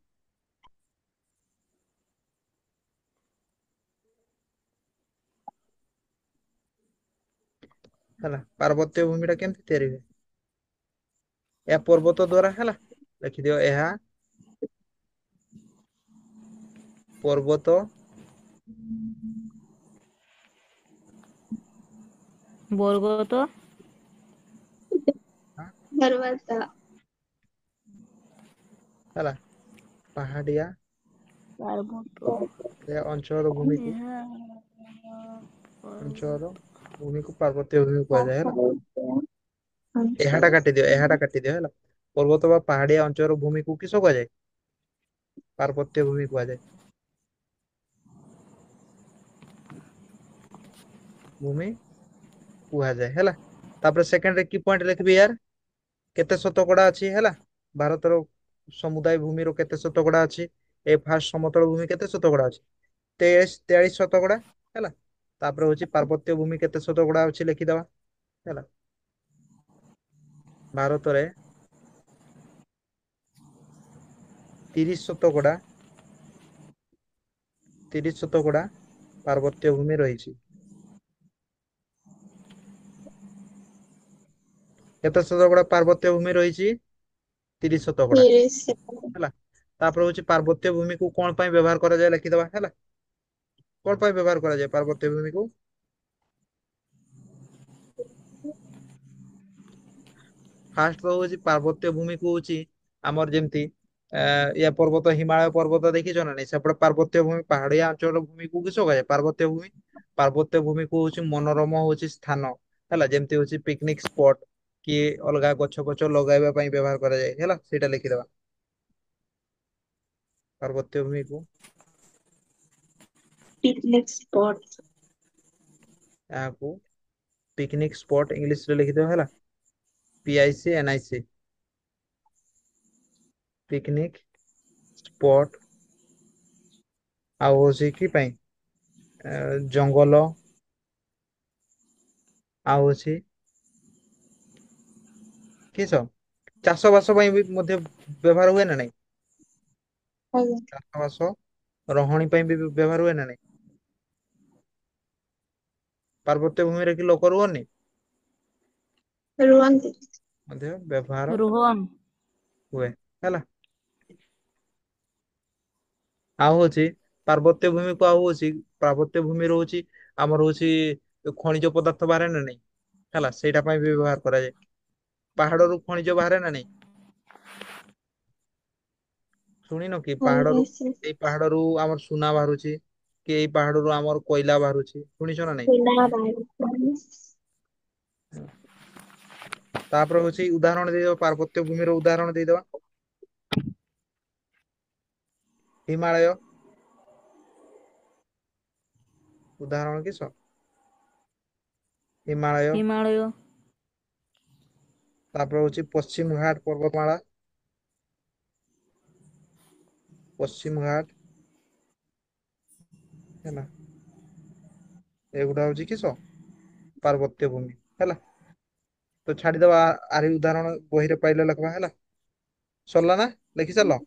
ହେଲା ପାର୍ବତ୍ୟ ଭୂମି ଟା କେମିତି ତିଆରି ହୁଏ। ଏହା ପର୍ବତ ଦ୍ଵାରା ହେଲା ଲେଖିଦିଅ ଏହା ପର୍ବତ ବର୍ଗତ ହଁ, ପର୍ବତ। ହେଲା ପାହାଡିଆ ପାର୍ବତ ଏ ଅଞ୍ଚଳର ଭୂମିକୁ ଏହା ଅଞ୍ଚଳର ପର୍ବତ ଭୂମିକୁ ପାର୍ବତ୍ୟ ଭୂମି କୁହାଯାଏ ହେଲା। ଏହାଟା ଅଞ୍ଚଳ। କାଟିଦିଅ ଏହାଟା କାଟିଦିଅ ହେଲା। ପର୍ବତ ବା ପାହାଡିଆ ଅଞ୍ଚଳର ଭୂମିକୁ କିସ କୁହାଯାଏ। ପାର୍ବତ୍ୟ ଭୂମି କୁହାଯାଏ। ଭୂମି କୁହାଯାଏ ହେଲା। ତାପରେ ସେକେଣ୍ଡରେ କି ପଏଣ୍ଟ ଲେଖିବି ୟାର କେତେ ଶତକଡା ଅଛି ହେଲା। ଭାରତର ସମୁଦାୟ ଭୂମିର କେତେ ଶତକଡା ଅଛି। ଏ ଫାଷ୍ଟ ସମତଳ ଭୂମି କେତେ ଶତକଡା ଅଛି। 43 ଶତକଡା ହେଲା। ତାପରେ ହଉଛି ପାର୍ବତ୍ୟ ଭୂମି କେତେ ଶତକଡା ଅଛି ଲେଖିଦବା ହେଲା। ଭାରତରେ 30 ଶତକଡା 30 ଶତକଡା ପାର୍ବତ୍ୟ ଭୂମି ରହିଛି। କେତେ ଶତକଡା ପାର୍ବତ୍ୟ ଭୂମି ରହିଛି 30 ଶତକଡା 30। ହେଲା। ତାପରେ ହଉଛି ପାର୍ବତ୍ୟ ଭୂମିକୁ କଣ ପାଇଁ ବ୍ୟବହାର କରାଯାଏ ଲେଖିଦବା ହେଲା। କଣ ପାଇଁ ବ୍ୟବହାର କରାଯାଏ ପାର୍ବତ୍ୟ ଭୂମିକୁ। ଫାଷ୍ଟ ତ ହଉଛି ପାର୍ବତ୍ୟ ଭୂମିକୁ ହଉଛି ଆମର ଯେମିତି ୟା ପର୍ବତ ହିମାଳୟ ପର୍ବତ ଦେଖିଛ ନା ନାଇଁ ସେପଟେ ପାର୍ବତ୍ୟ ଭୂମି ପାହାଡିଆ ଅଞ୍ଚଳର ଭୂମିକୁ କିସ କୁହାଯାଏ ପାର୍ବତ୍ୟ ଭୂମି। ପାର୍ବତ୍ୟ ଭୂମିକୁ ହଉଛି ମନୋରମ ହଉଛି ସ୍ଥାନ ହେଲା ଯେମିତି ହଉଛି ପିକନିକ ସ୍ପଟ କି ଅଲଗା ଗଛ ପଛ ଲଗାଇବା ପାଇଁ ବ୍ୟବହାର କରାଯାଏ ହେଲା ସେଇଟା ଲେଖିଦବା। ପାର୍ବତ୍ୟ ଭୂମିକୁ ପିକନିକ ସ୍ପଟ। ଏହାକୁ ପିକନିକ ସ୍ପଟ ଇଂଲିଶରେ ଲେଖିଦବା ହେଲା। PICNIC ପିକନିକ ସ୍ପଟ ଆଉ ହଉଛି କି ପାଇଁ ଜଙ୍ଗଲ ଆଉ ଅଛି କିସ ଚାଷ ବାସ ପାଇଁ ବି ମଧ୍ୟ ବ୍ୟବହାର ହୁଏ ନା ନାଇଁ। ଆଜ୍ଞା। ଚାଷ ବାସ ରହଣୀ ପାଇଁ ବି ବ୍ୟବହାର ହୁଏ ନା ନାଇଁ। ପାର୍ବତ୍ୟ ଭୂମିରେ କି ଲୋକ ରୁହନ୍ତି। ରୁହନ୍ତି। ମଧ୍ୟ ବ୍ୟବହାର ରୋହନ ହୁଏ ହେଲା। ଆଉ ହଉଛି ପାର୍ବତ୍ୟ ଭୂମିକୁ ଆଉ ହଉଛି ପାର୍ବତ୍ୟ ଭୂମି ରହୁଛି ଆମର ହଉଛି ଖଣିଜ ପଦାର୍ଥ ବାହାରେ ନା ନାଇଁ ହେଲା ସେଇଟା ପାଇଁ ବି ବ୍ୟବହାର କରାଯାଏ। ପାହାଡରୁ ଖଣିଜ ବାହାରେ ନା ନାଇଁ। ଶୁଣିନ କି ପାହାଡରୁ ଏଇ ପାହାଡରୁ ଆମର ସୁନା ବାହାରୁଛି କି ଏଇ ପାହାଡରୁ ଆମର କୋଇଲା ବାହାରୁଛି ଶୁଣିଛ ନା ନାଇଁ। ତାପରେ ହଉଛି ଉଦାହରଣ ଦେଇଦବା ପାର୍ବତ୍ୟ ଭୂମିର ଉଦାହରଣ ଦେଇଦବା। ହିମାଳୟ ଉଦାହରଣ କିସ ହିମାଳୟ। ହିମାଳୟ ତାପରେ ହଉଛି ପଶ୍ଚିମ ଘାଟ ପର୍ବତମାଳା ପଶ୍ଚିମ ଘାଟ ହେଲା। ଏଗୁଡା ହଉଛି କିସ ପାର୍ବତ୍ୟ ଭୂମି ହେଲା। ତ ଛାଡିଦବା ଆରି ଉଦାହରଣ ବହିରେ ପାଇଲେ ଲେଖବା ହେଲା ସରିଲା ନା ଲେଖି ସାରିଲ।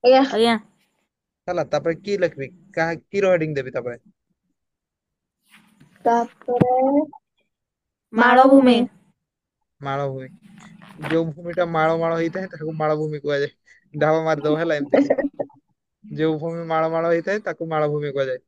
ଆଜ୍ଞା ହେଲା ତାପରେ କି ଲେଖିବି କାହା କି ର ହେଡିଙ୍ଗ ଦେବି ତାପରେ। ତାପରେ ମାଳଭୂମି ମାଳଭୂମି। ମାଳଭୂମି ଯୋଉ ଭୂମି ଟା ମାଳ ହେଇଥାଏ ତାକୁ ମାଳଭୂମି କୁହାଯାଏ। ଢାବ ମାରିଦବ ହେଲା ଏମିତି ଯୋଉ ଭୂମି ମାଳ ହେଇଥାଏ ତାକୁ ମାଳଭୂମି କୁହାଯାଏ।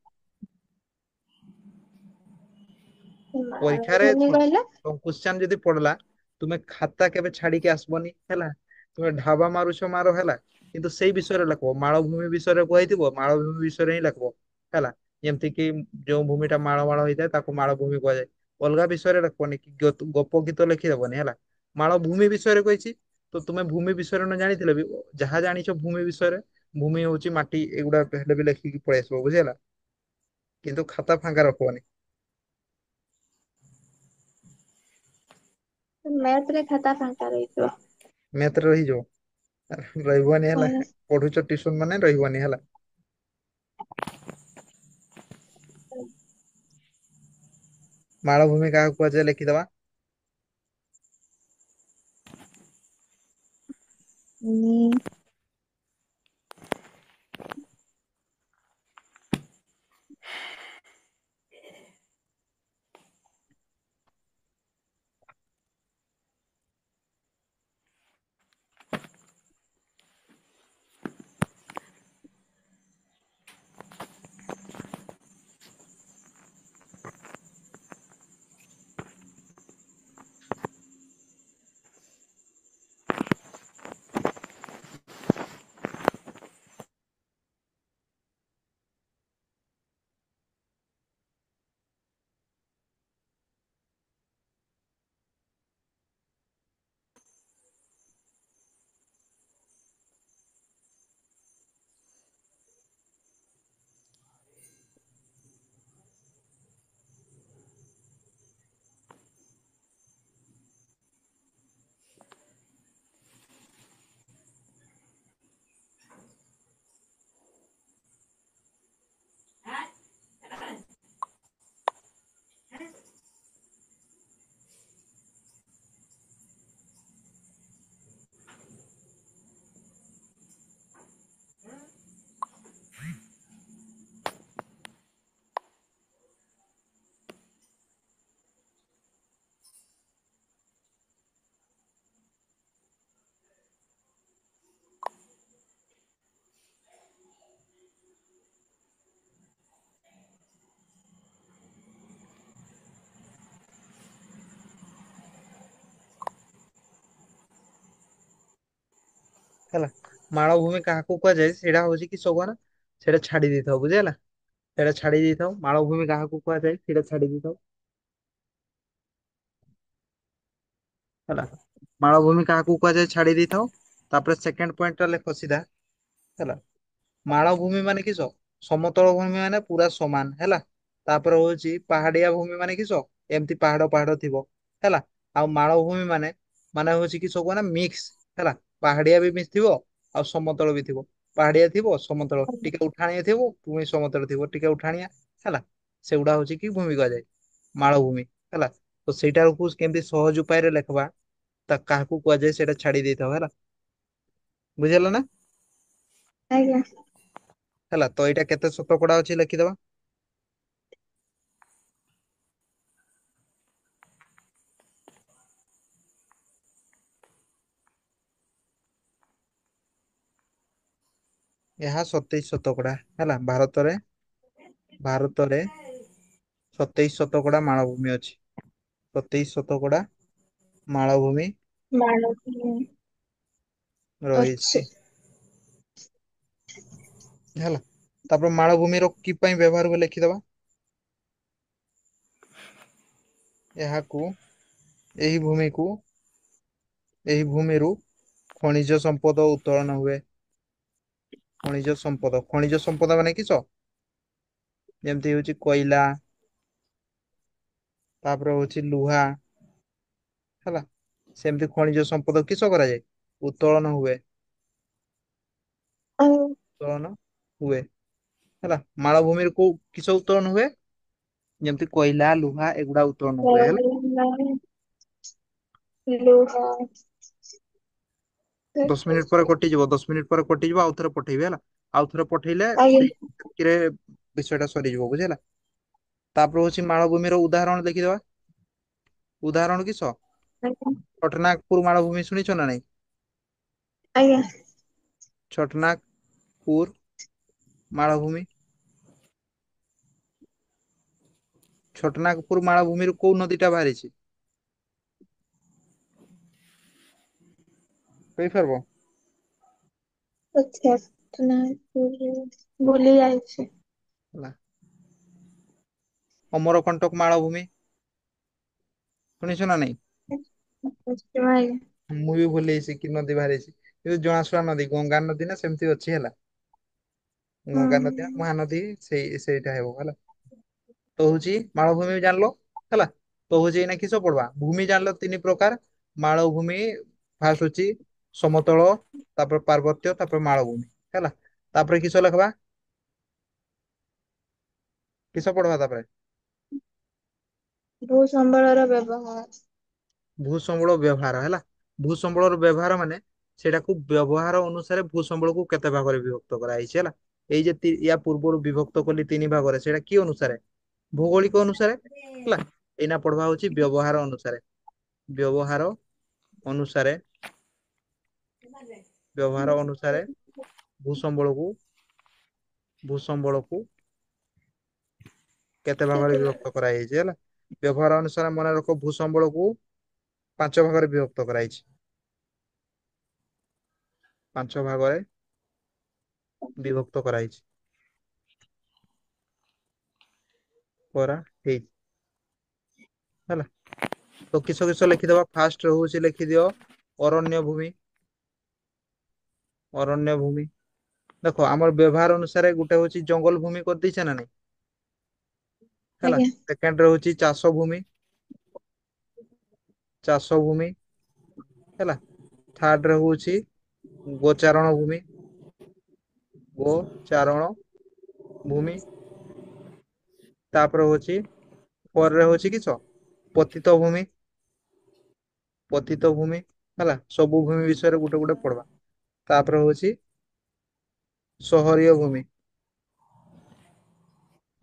ପରୀକ୍ଷାରେ ମାଳଭୂମି ଶୁଣ କହିଲେ କୋଶ୍ଚିନ୍ ଯଦି ପଡିଲା ତୁମେ ଖାତା କେବେ ଛାଡିକି ଆସିବନି ହେଲା। ତୁମେ ଢାବା ମାରୁଛ ମାର ହେଲା କିନ୍ତୁ ସେଇ ବିଷୟରେ ଲେଖବ ମାଳଭୂମି ବିଷୟରେ କୁହାଇଥିବ ମାଳଭୂମି ବିଷୟରେ ହିଁ ଲେଖବ ହେଲା। ଯେମିତି କିି ଯୋଉ ଭୂମି ଟା ମାଳ ହେଇଥାଏ ତାକୁ ମାଳଭୂମି କୁହାଯାଏ। ଅଲଗା ବିଷୟରେ ଲେଖବନି କି ଗପ ଗୀତ ଲେଖିଦବନି ହେଲା ମାଳଭୂମି ବିଷୟରେ କହିଛି। ତ ତୁମେ ଭୂମି ବିଷୟରେ ନ ଜାଣିଥିଲେ ବି ଯାହା ଜାଣିଛ ଭୂମି ବିଷୟରେ ଭୂମି ହଉଛି ମାଟି ଏଗୁଡା ହେଲେ ବି ଲେଖିକି ପଳେଇ ଆସିବ ବୁଝିହେଲା। କିନ୍ତୁ ଖାତା ଫାଙ୍କା ରଖିବନି। ମ୍ୟାଥ ରେ ଖାତା ଫାଙ୍କା ରହିଯିବ। ମ୍ୟାଥରେ ରହିଯିବ। ରହିବନି ହେଲା। ହଁ। ପଢୁଛ ଟିଉସନ ମାନେ ରହିବନି ହେଲା। ମାଳଭୂମି କାହାକୁ କୁହାଯାଏ ଲେଖିଦବା। ହୁଁ। ହେଲା। ମାଳଭୂମି କାହାକୁ କୁହାଯାଏ ସେଇଟା ହଉଛି କି ନା ସେଇଟା ଛାଡି ଦେଇଥାଉ ବୁଝି ହେଲା। ସେଇଟା ଛାଡି ଦେଇଥାଉ। ମାଳଭୂମି କାହାକୁ କୁହାଯାଏ ସେଇଟା ଛାଡି ଦେଇଥାଉ। ହେଲା। ମାଳଭୂମି କାହାକୁ କୁହାଯାଏ ଛାଡି ଦେଇଥାଉ। ତାପରେ ସେକେଣ୍ଡ ପଏଣ୍ଟ ଟା ଲେଖ ସିଧା ହେଲା। ମାଳଭୂମି ମାନେ କିସ ସମତଳ ଭୂମି ମାନେ ପୁରା ସମାନ ହେଲା। ତାପରେ ହଉଛି ପାହାଡିଆ ଭୂମି ମାନେ କିସ ଏମିତି ପାହାଡ ପାହାଡ ଥିବ ହେଲା। ଆଉ ମାଳଭୂମି ମାନେ ହଉଛି କି ସବୁ ମାନେ ମିକ୍ସ ହେଲା। ପାହାଡିଆ ବି ମିଶି ଥିବ ଆଉ ସମତଳ ବି ଥିବ। ପାହାଡିଆ ଥିବ ସମତଳ ଟିକେ ଉଠାଣିଆ ଥିବ ପୁଣି ସମତଳ ଥିବ ଟିକେ ଉଠାଣିଆ ହେଲା। ସେଗୁଡା ହଉଛି କି ଭୂମି କୁହାଯାଏ ମାଳଭୂମି ହେଲା। ତ ସେଇଟାକୁ କେମିତି ସହଜ ଉପାୟରେ ଲେଖବା ତା କାହାକୁ କୁହାଯାଏ ସେଇଟା ଛାଡି ଦେଇଥାଉ ହେଲା। ବୁଝିହେଲା ନା। ଆଜ୍ଞା। ହେଲା ତ ଏଇଟା କେତେ ଶତକଡା ଅଛି ଲେଖିଦବା। ଏହା 27% ହେଲା। ଭାରତରେ 27% ମାଳଭୂମି ଅଛି। 27% ମାଳଭୂମି ମାଳଭୂମି ରହିଛି ଅଛି। ହେଲା। ତାପରେ ମାଳଭୂମିର କି ପାଇଁ ବ୍ୟବହାର ହୁଏ ଲେଖିଦବା। ଏହାକୁ ଏହି ଭୂମିକୁ ଏହି ଭୂମିରୁ ଖଣିଜ ସମ୍ପଦ ଉତ୍ତୋଳନ ହୁଏ। ଖଣିଜ ସମ୍ପଦ ମାନେ କିସ ଯେମିତି ହଉଛି କୋଇଲା ତାପରେ ହଉଛି ଲୁହା ହେଲା। ସେମିତି ଖଣିଜ ସମ୍ପଦ କିସ କରାଯାଏ ଉତ୍ତୋଳନ ହୁଏ। ଆଉ ଉତ୍ତୋଳନ ହୁଏ ହେଲା। ମାଳଭୂମିରେ କୋଉ କିସ ଉତ୍ତୋଳନ ହୁଏ ଯେମିତି କୋଇଲା ଲୁହା ଏଗୁଡା ଉତ୍ତୋଳନ ହୁଏ ହେଲା। ଲୁହା 10 ମିନିଟ୍ ପରେ କଟିଯିବ 10 ମିନିଟ୍ ପରେ କଟିଯିବ ଆଉ ଥରେ ପଠେଇବି ହେଲା। ଆଉ ଥରେ ପଠେଇଲେ ଆଜ୍ଞା ସେଇ ବିଷୟ ଟା ସରିଯିବ ବୁଝିହେଲା। ତାପରେ ହଉଛି ମାଳଭୂମିର ଉଦାହରଣ ଦେଖିଦବା। ଉଦାହରଣ କିସ ଆଜ୍ଞା ଛୋଟନାଗପୁର ମାଳଭୂମି ଶୁଣିଛ ନା ନାଇଁ। ଆଜ୍ଞା। ଛୋଟନାଗପୁର ମାଳଭୂମି ଛୋଟନାଗପୁର ମାଳଭୂମିରୁ କୋଉ ନଦୀ ଟା ବାହାରିଛି କହିପାରିବ। ଛୋଟନାଗପୁର ଭୁଲି ଯାଇଛି। ହେଲା। ଅମରକଣ୍ଟକ ମାଳଭୂମି ଶୁଣିଛ ନା ନାଇଁ। ମୁଁ ବି ଭୁଲିଯାଇଛି କି ନଦୀ ବାହାରିଛି କିନ୍ତୁ ଜଣାଶୁଣା ନଦୀ ଗଙ୍ଗା ନଦୀ ନା ସେମିତି ଅଛି ହେଲା। ଗଙ୍ଗା ନଦୀ ନା ମହାନଦୀ ସେଇଟା ହେବ ହେଲା। ତ ହଉଛି ମାଳଭୂମି ଜାଣିଲ ହେଲା। ତ ହଉଛି ଏଇନା କିସ ପଡବା ଭୂମି ଜାଣିଲ 3 ପ୍ରକାର ମାଳଭୂମି ଫାଷ୍ଟ ହଉଛି ସମତଳ, ତାପରେ ପାର୍ବତ୍ୟ, ତାପରେ ମାଳଭୂମି ହେଲା। ତାପରେ କିସ ଲେଖବା, କିସ ପଢବା ତାପରେ? ଭୂ ସମ୍ବଳର ବ୍ୟବହାର। ଭୂସମ୍ବଳ ବ୍ୟବହାର ହେଲା। ଭୂସମ୍ବଳର ବ୍ୟବହାର ମାନେ ସେଟାକୁ ବ୍ୟବହାର ଅନୁସାରେ ଭୂସମ୍ବଳକୁ କେତେ ଭାଗରେ ବିଭକ୍ତ କରାଯାଇଛି ହେଲା। ଏଇ ଯେ ୟା ପୂର୍ବରୁ ବିଭକ୍ତ କଲି ତିନି ଭାଗରେ, ସେଇଟା କି ଅନୁସାରେ? ଭୌଗୋଳିକ ଅନୁସାରେ ହେଲା। ଏଇନା ପଢବା ହଉଛି ବ୍ୟବହାର ଅନୁସାରେ। ବ୍ୟବହାର ଅନୁସାରେ, ବ୍ୟବହାର ଅନୁସାରେ ଭୂସମ୍ବଳକୁ ଭୂସମ୍ବଳକୁ କେତେ ଭାଗରେ ବିଭକ୍ତ କରାଯାଇଛି ହେଲା। ବ୍ୟବହାର ଅନୁସାରେ ମନେ ରଖ, ଭୂସମ୍ବଳକୁ 5 ଭାଗରେ ବିଭକ୍ତ କରାଯାଇଛି। 5 ଭାଗରେ ବିଭକ୍ତ କରାଯାଇଛି କରା ହେଇଛି ହେଲା। ତ କିସ କିସ ଲେଖିଦବା, ଫାଷ୍ଟ ହଉଛି ଲେଖିଦିଅ ଅରଣ୍ୟ ଭୂମି। ଅରଣ୍ୟ ଭୂମି ଦେଖ, ଆମର ବ୍ୟବହାର ଅନୁସାରେ ଗୋଟେ ହଉଛି ଜଙ୍ଗଲ ଭୂମି କରିଦେଇଛେ ନା ନାଇଁ ହେଲା। ଆଜ୍ଞା। ସେକେଣ୍ଡ ରେ ହଉଛି ଚାଷ ଭୂମି, ଚାଷ ଭୂମି ହେଲା। ଥାର୍ଡ ରେ ହଉଛି ଗୋଚାରଣ ଭୂମି, ଗୋଚାରଣ ଭୂମି। ତାପରେ ହଉଛି ପରେ ହଉଛି କିସ, ପତିତ ଭୂମି, ପତିତ ଭୂମି ହେଲା। ସବୁ ଭୂମି ବିଷୟରେ ଗୋଟେ ଗୋଟେ ପଡବା। ତାପରେ ହଉଛି ସହରୀୟ ଭୂମି,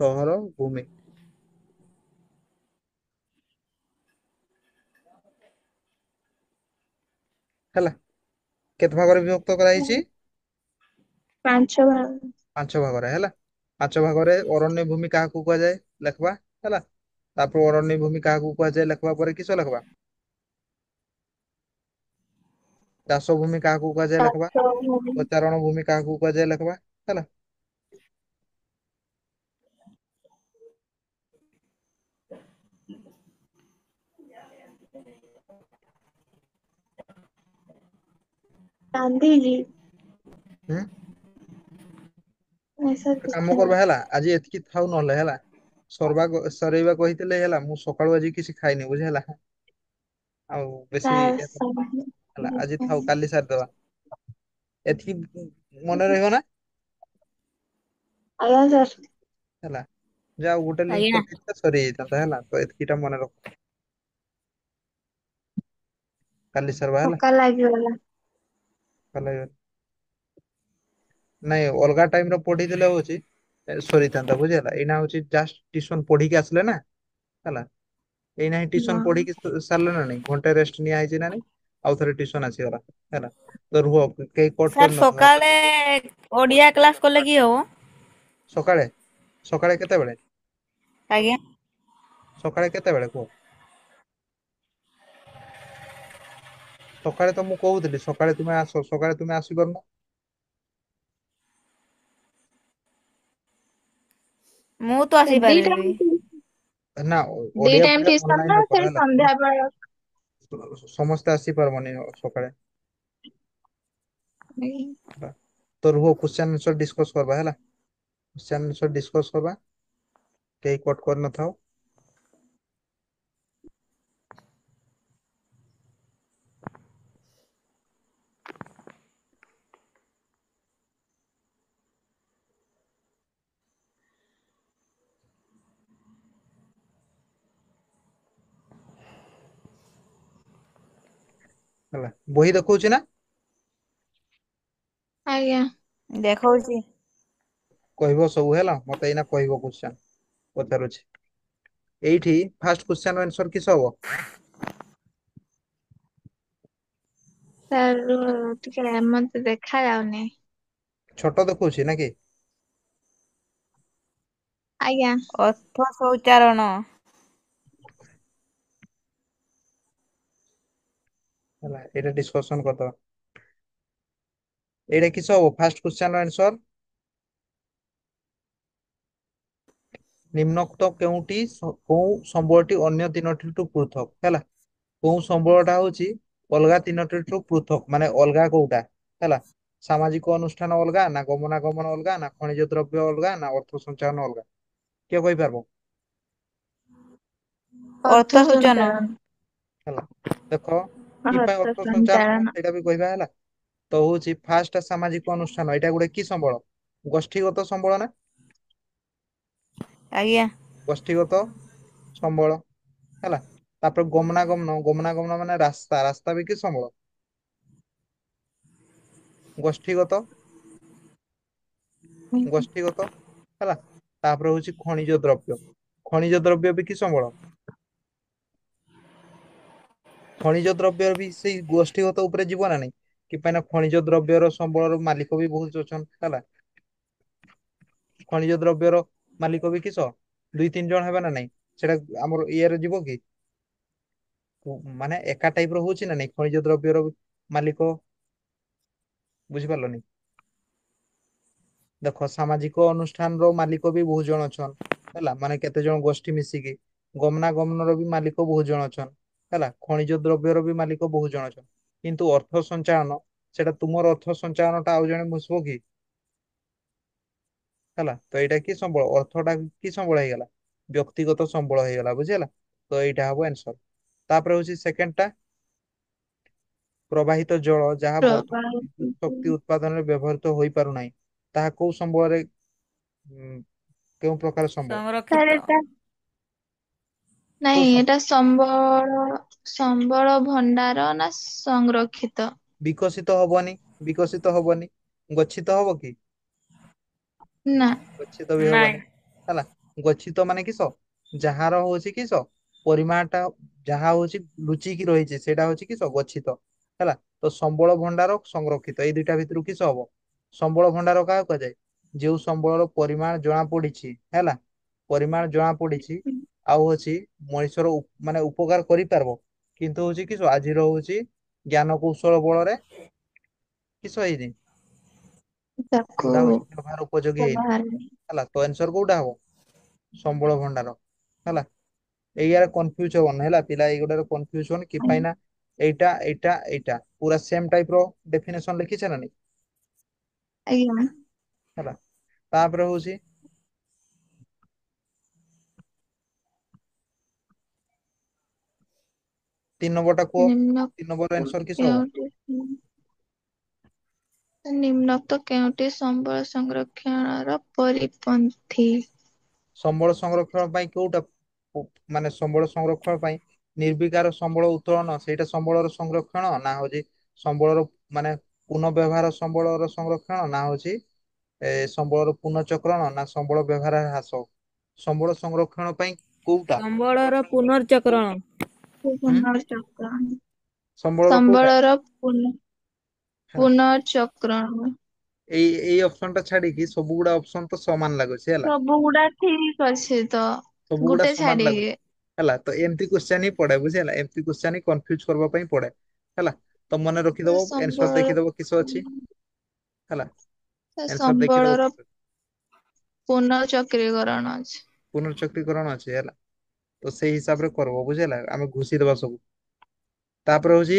ସହର ଭୂମି ହେଲା। କେତେ ଭାଗରେ ବିଭକ୍ତ କରାଯାଇଛି? 5 ଭାଗ। 5 ଭାଗରେ ହେଲା। 5 ଭାଗରେ ଅରଣ୍ୟ ଭୂମି କାହାକୁ କୁହାଯାଏ ଲେଖବା ହେଲା। ତାପରେ ଅରଣ୍ୟ ଭୂମି କାହାକୁ କୁହାଯାଏ ଲେଖବା ପରେ କିସ ଲେଖବା, ଚାଷ ଭୂମି କାହାକୁ କୁହାଯାଏ ଲେଖବା, ଚାଷ ଭୂମି। ପ୍ରଚାରଣ ଭୂମି କାହାକୁ କୁହାଯାଏ ଲେଖବା ହେଲା। ଗାନ୍ଧୀଜୀ। ହୁଁ। ऐसा ଗୋଟେ कुछ କାମ है। କରିବା ହେଲା, ଆଜି ଏତିକି ଥାଉ ନହେଲେ ହେଲା। ସରେଇବା କହିଥିଲେ ହେଲା, ମୁଁ ସକାଳୁ ଆଜି କିଛି ଖାଇନି ବୁଝ ହେଲା। ଆଉ ବେଶୀ ହେଲା, ଆଜି ଥାଉ କାଲି ସାରିଦବା। ଏତିକି ମନେ ରହିବ ନା? ଆଜ୍ଞା ସାର୍। ହେଲା। ଯାଉ ଗୋଟେ ଲିଙ୍କ ଆଜ୍ଞା କରିଦେଇଥିଲେ ସରିଯାଇଥାନ୍ତା ହେଲା, ତ ଏତିକିଟା ମନେ ରଖ। କାଲି ସାରିବା ହେଲା। ଥକା ଲାଗିଗଲା। ତାହେଲେ ନାଇଁ ଅଲଗା ଟାଇମ ରେ ପଢିଥିଲେ ହଉଛି ସରିଥାନ୍ତା ବୁଝିହେଲା। ଏଇନା ହଉଛି ଜାଷ୍ଟ ଟିଉସନ ପଢିକି ଆସିଲେ ନା ହେଲା। ଏଇନା ହିଁ ଟିଉସନ ହଁ। ପଢିକି ସାରିଲେ ନା ନାଇଁ, ଘଣ୍ଟେ ରେଷ୍ଟ ନିଆ ହେଇଛି ନା ନାଇଁ। ଆଉ ଥରେ ଟିଉସନ ଆସିଗଲା ହେଲା। ତ ରୁହ, କେହି କଟ୍ ସାର୍ କରିନଥିବ ହେଲା। ସକାଳେ ଓଡିଆ କ୍ଲାସ କଲେ କି ହବ? ସକାଳେ, ସକାଳେ କେତେବେଳେ? ଆଜ୍ଞା। ସକାଳେ କେତେବେଳେ କୁହ? ସକାଳେ ତ ମୁଁ କହୁଥିଲି, ସକାଳେ ତୁମେ ଆସ, ସକାଳେ ତୁମେ ଆସିପାରୁନ। ମୁଁ ତ ସେ ଦି ଆସିପାରିବି। ଟାଇମ ନା ଦି ଓଡିଆ ଟାଇମ ପଢିବା ଟିଉସନ ନା ଅନଲାଇନରେ ସେ କର ହେଲା। ସନ୍ଧ୍ୟା ବେଳ। ସମସ୍ତେ ଆସିପାରିବନି ସକାଳେ। ଆଜ୍ଞା। ତ ରୁହ, କ୍ୱେଶ୍ଚନ ଆନ୍ସର ଡିସ୍କସ କରିବା ହେଲା। କ୍ୱେଶ୍ଚନ ଆନ୍ସର ଡିସ୍କସ କରିବା, କେହି କଟ୍ କରିନଥାଉ। ହେଲା, ବହି ଦେଖଉଛି ନା? ଆଜ୍ଞା। ଦେଖଉଛି। କହିବ ସବୁ ହେଲା, ମତେ ଏଇନା କହିବ କ୍ୱେଶ୍ଚନ ପଚାରୁଛି। ଏଇଠି ଫାଷ୍ଟ କ୍ୱେଶ୍ଚନ ଆନ୍ସର କିସ ହବ? ସାର୍ ଟିକେ ମତେ ଦେଖା ଯାଉନି। ଛୋଟ ଦେଖଉଛି ନା କି? ଆଜ୍ଞା। ଅର୍ଥ ଶୌଚାରଣ। ହେଲା, ଏଇଟା ଡିସ୍କସନ କରିଦବା। ଏଇଟା କିସ ହବ ଫାଷ୍ଟ କ୍ୱେଶ୍ଚନ ଆନ୍ସର? ନିମ୍ନୋକ୍ତ କେଉଁଟି କୋଉ ସମ୍ବଳଟି ଅନ୍ୟ ତିନୋଟିଠୁ ପୃଥକ ହେଲା। କୋଉ ସମ୍ବଳଟା ହଉଛି ଅଲଗା ତିନୋଟି ଠୁ ପୃଥକ, ମାନେ ଅଲଗା କୋଉଟା ହେଲା। ସାମାଜିକ ଅନୁଷ୍ଠାନ ଅଲଗା, ନା ଗମନାଗମନ ଅଲଗା, ନା ଖଣିଜ ଦ୍ରବ୍ୟ ଅଲଗା, ନା ଅର୍ଥ ସଞ୍ଚାଳନ ଅଲଗା। କିଏ କହିପାରିବ? ଅର୍ଥ ଅର୍ଥ ସୂଚନ। ସଞ୍ଚାଳନ। ହେଲା, ଦେଖ କି ପାଇଁ ଅର୍ଥ ଅର୍ଥ ସଞ୍ଚାଳନ ସଞ୍ଚାଳନ। ସେଇଟା ବି କହିବା ହେଲା। ତ ହଉଛି ଫାଷ୍ଟ ସାମାଜିକ ଅନୁଷ୍ଠାନ, ଏଇଟା ଗୋଟେ କି ସମ୍ବଳ? ଗୋଷ୍ଠୀଗତ ସମ୍ବଳ ନା? ଆଜ୍ଞା। ଗୋଷ୍ଠୀଗତ ସମ୍ବଳ ହେଲା। ତାପରେ ଗମନାଗମନ, ଗମନାଗମନ ମାନେ ରାସ୍ତା, ରାସ୍ତା ବି କି ସମ୍ବଳ? ଗୋଷ୍ଠୀଗତ, ଗୋଷ୍ଠୀଗତ ହେଲା। ତାପରେ ହଉଛି ଖଣିଜ ଦ୍ରବ୍ୟ, ଖଣିଜ ଦ୍ରବ୍ୟ ବି କି ସମ୍ବଳ? ଖଣିଜ ଦ୍ରବ୍ୟ ବି ସେଇ ଗୋଷ୍ଠୀଗତ ଉପରେ ଯିବ ନା ନାଇଁ? କି ପାଇଁ ନା ଖଣିଜ ଦ୍ରବ୍ୟର ସମ୍ବଳର ମାଲିକ ବି ବହୁତ ଅଛନ୍ତି ହେଲା। ଖଣିଜ ଦ୍ରବ୍ୟର ମାଲିକ ବି କିସ ଦୁଇ ତିନି ଜଣ ହେବେ ନା ନାଇଁ? ସେଟା ଆମର ଇଏରେ ଯିବ କି? ମାନେ ଏକା ଟାଇପ ର ହଉଛି ନା ନାଇଁ ଖଣିଜ ଦ୍ରବ୍ୟର ମାଲିକ? ବୁଝିପାରିଲନି? ଦେଖ ସାମାଜିକ ଅନୁଷ୍ଠାନର ମାଲିକ ବି ବହୁତ ଜଣ ଅଛନ୍ ହେଲା, ମାନେ କେତେ ଜଣ ଗୋଷ୍ଠୀ ମିଶିକି। ଗମନାଗମନ ର ବି ମାଲିକ ବହୁତ ଜଣ ଅଛନ୍ ହେଲା, ଖଣିଜ ଦ୍ରବ୍ୟର ବି ମାଲିକ ବହୁତ ଜଣ ଅଛନ୍। କିନ୍ତୁ ଅର୍ଥ ସଞ୍ଚାଳନ, ସେଟା ତୁମର ଅର୍ଥ ସଞ୍ଚାଳନ ଟା ଆଉ ଜଣେ ବୁଝିବ କି? ହେଲା, ତ ଏଇଟା କି ସମ୍ବଳ? ଅର୍ଥଟା କି ସମ୍ବଳ ହେଇଗଲା? ବ୍ୟକ୍ତିଗତ ସମ୍ବଳ ହେଇଗଲା, ବୁଝିହେଲା? ତ ଏଇଟା ହବ ଆନ୍ସର। ତାପରେ ହଉଛି ସେକେଣ୍ଡ ଟା, ପ୍ରବାହିତ ଜଳ ଯାହା ବର୍ତ୍ତମାନ ପ୍ରବାହିତ ବିଦ୍ୟୁତ ଶକ୍ତି ଉତ୍ପାଦନରେ ବ୍ୟବହୃତ ହୋଇପାରୁନାହିଁ, ତାହା କୋଉ ସମ୍ବଳରେ କେଉଁ ପ୍ରକାର ସମ୍ବଳ? ସାର୍ ସଂରକ୍ଷିତ। ଏଟା କୋଉ ନାଇଁ, ସମ୍ବଳ? ଏଟା ସମ୍ବଳ ଭଣ୍ଡାର ନା ସଂରକ୍ଷିତ? ବିକଶିତ ହବନି, ବିକଶିତ ହବନି, ଗଚ୍ଛିତ ହବ କି? ନା। ଗଚ୍ଛିତ ବି ନାଇଁ। ହବନି ହେଲା। ଗଚ୍ଛିତ ମାନେ କିସ? ଯାହାର ହଉଛି କିସ ପରିମାଣ ଟା ଯାହା ହଉଛି ଲୁଚିକି ରହିଛି ସେଇଟା ହଉଛି କିସ ଗଚ୍ଛିତ ହେଲା। ତ ସମ୍ବଳ ଭଣ୍ଡାର ସଂରକ୍ଷିତ, ଏଇ ଦିଟା ଭିତରୁ କିସ ହବ? ସମ୍ବଳ ଭଣ୍ଡାର କାହାକୁ କୁହାଯାଏ? ଯୋଉ ସମ୍ବଳର ପରିମାଣ ଜଣା ପଡିଛି ହେଲା, ପରିମାଣ ଜଣା ପଡିଛି ଆଉ ଅଛି ମଣିଷର ମାନେ ଉପକାର କରିପାରିବ, କିନ୍ତୁ ହଉଛି କି ଆଜିର ହଉଛି ଜ୍ଞାନ କୌଶଳ ବଳରେ କିସ ହେଇନି, ତାକୁ ସେଗୁଡା ହଉଛି ବ୍ୟବହାର ଉପଯୋଗୀ ହେଇନି ବ୍ୟବହାର ହେଲା। ତ ଆନ୍ସର କୋଉଟା ହବ? ସମ୍ବଳ ଭଣ୍ଡାର ହେଲା। ଏଇଆର କନଫ୍ୟୁଜ ହବନି ହେଲା, ପିଲା ଏଇଗୁଡାରେ କନଫ୍ୟୁଜ ହବନି କି ପାଇଁ ନା ଏଇଟା ଏଇଟା ଏଇଟା ପୁରା ସେମ ଟାଇପ ର ଡେଫିନେସନ ଲେଖିଛ ନା ନାଇଁ? ଆଜ୍ଞା। ହେଲା, ତାପରେ ହଉଛି ତିନି ନମ୍ବର ଟା କୁହ, ନିମ୍ନ ତିନି ନମ୍ବର ଆନ୍ସର କିସ ହବ? କେଉଁଟି ନିମ୍ନୋକ୍ତ କେଉଁଟି ସମ୍ବଳ ସଂରକ୍ଷଣର ପରିପନ୍ଥୀ? ସମ୍ବଳ ସଂରକ୍ଷଣ ପାଇଁ କୋଉଟା ମାନେ ସମ୍ବଳ ସଂରକ୍ଷଣ ପାଇଁ ନିର୍ବିକାର ସମ୍ବଳ ଉତ୍ତୋଳନ ସେଇଟା ସମ୍ବଳର ସଂରକ୍ଷଣ ନା ହଉଛି ସମ୍ବଳର ମାନେ ପୁନଃ ବ୍ୟବହାର ସମ୍ବଳର ସଂରକ୍ଷଣ ନା ହଉଛି ଏ ସମ୍ବଳର ପୁନଃଚକ୍ରଣ ନା ସମ୍ବଳ ବ୍ୟବହାର ହ୍ରାସ? ସମ୍ବଳ ସଂରକ୍ଷଣ ପାଇଁ କୋଉଟା? ସମ୍ବଳର ପୁନର୍ଚକ୍ରଣ। ହୁଁ ପୁନର୍ଚକ୍ରଣ। ସମ୍ବଳର କୋଉଟା ସମ୍ବଳର ହେଲା? ପୁନଃଚକ୍ରଣ। ଏଇ ଅପସନ ଟା ଛାଡିକି ସବୁ ଗୁଡା ଅପସନ ତ ସମାନ ଲାଗୁଛି ହେଲା। ସବୁ ଗୁଡା ଠିକ ଅଛି ତ, ସବୁ ଗୁଡା ଗୋଟେ ସମାନ ଲାଗୁଛି ଛାଡିକି। ହେଲା, ତ ଏମିତି କ୍ୱେଶ୍ଚନ ହିଁ ପଡେ ବୁଝି ହେଲା, ଏମିତି କ୍ୱେଶ୍ଚନ ହିଁ କନଫ୍ୟୁଜ କରିବା ପାଇଁ ପଡେ ହେଲା। ତ ମନେ ରଖିଦବ, ଆନ୍ସର ସମ୍ବଳ ଦେଖିଦବ କିସ ଅଛି ହେଲା। ଆନ୍ସର ଦେଖିଦବ ସମ୍ବଳର କିସ ଅଛି। ପୁନଃଚକ୍ରୀକରଣ ଅଛି। ପୁନଃଚକ୍ରୀକରଣ ଅଛି ହେଲା, ତ ସେଇ ହିସାବରେ କରିବ ବୁଝିହେଲା, ଆମେ ଘୁଷିଦବା ସବୁ। ତାପରେ ହଉଛି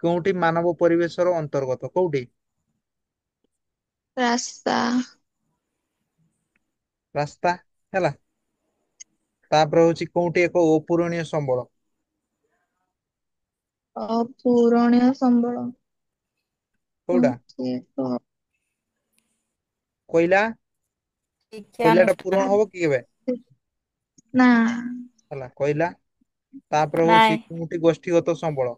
କୋଉଠି ମାନବ ପରିବେଶର ଅନ୍ତର୍ଗତ କୋଉଠି? ରାସ୍ତା। ରାସ୍ତା ହେଲା। ତାପରେ ହଉଛି କୋଉଠି ଏକ ଅପୂରଣୀୟ ସମ୍ବଳ? ଅପୂରଣୀୟ ସମ୍ବଳ କୋଉଟା? କୋଇଲା। କୋଇଲା ଟା ପୂରଣ ଶିକ୍ଷାନୁଷ୍ଠାନ। ହବ କି କେବେ? ନା। ହେଲା କୋଇଲା। ତାପରେ ନାଇଁ। ହଉଛି କୋଉଠି ଗୋଷ୍ଠୀଗତ ସମ୍ବଳ?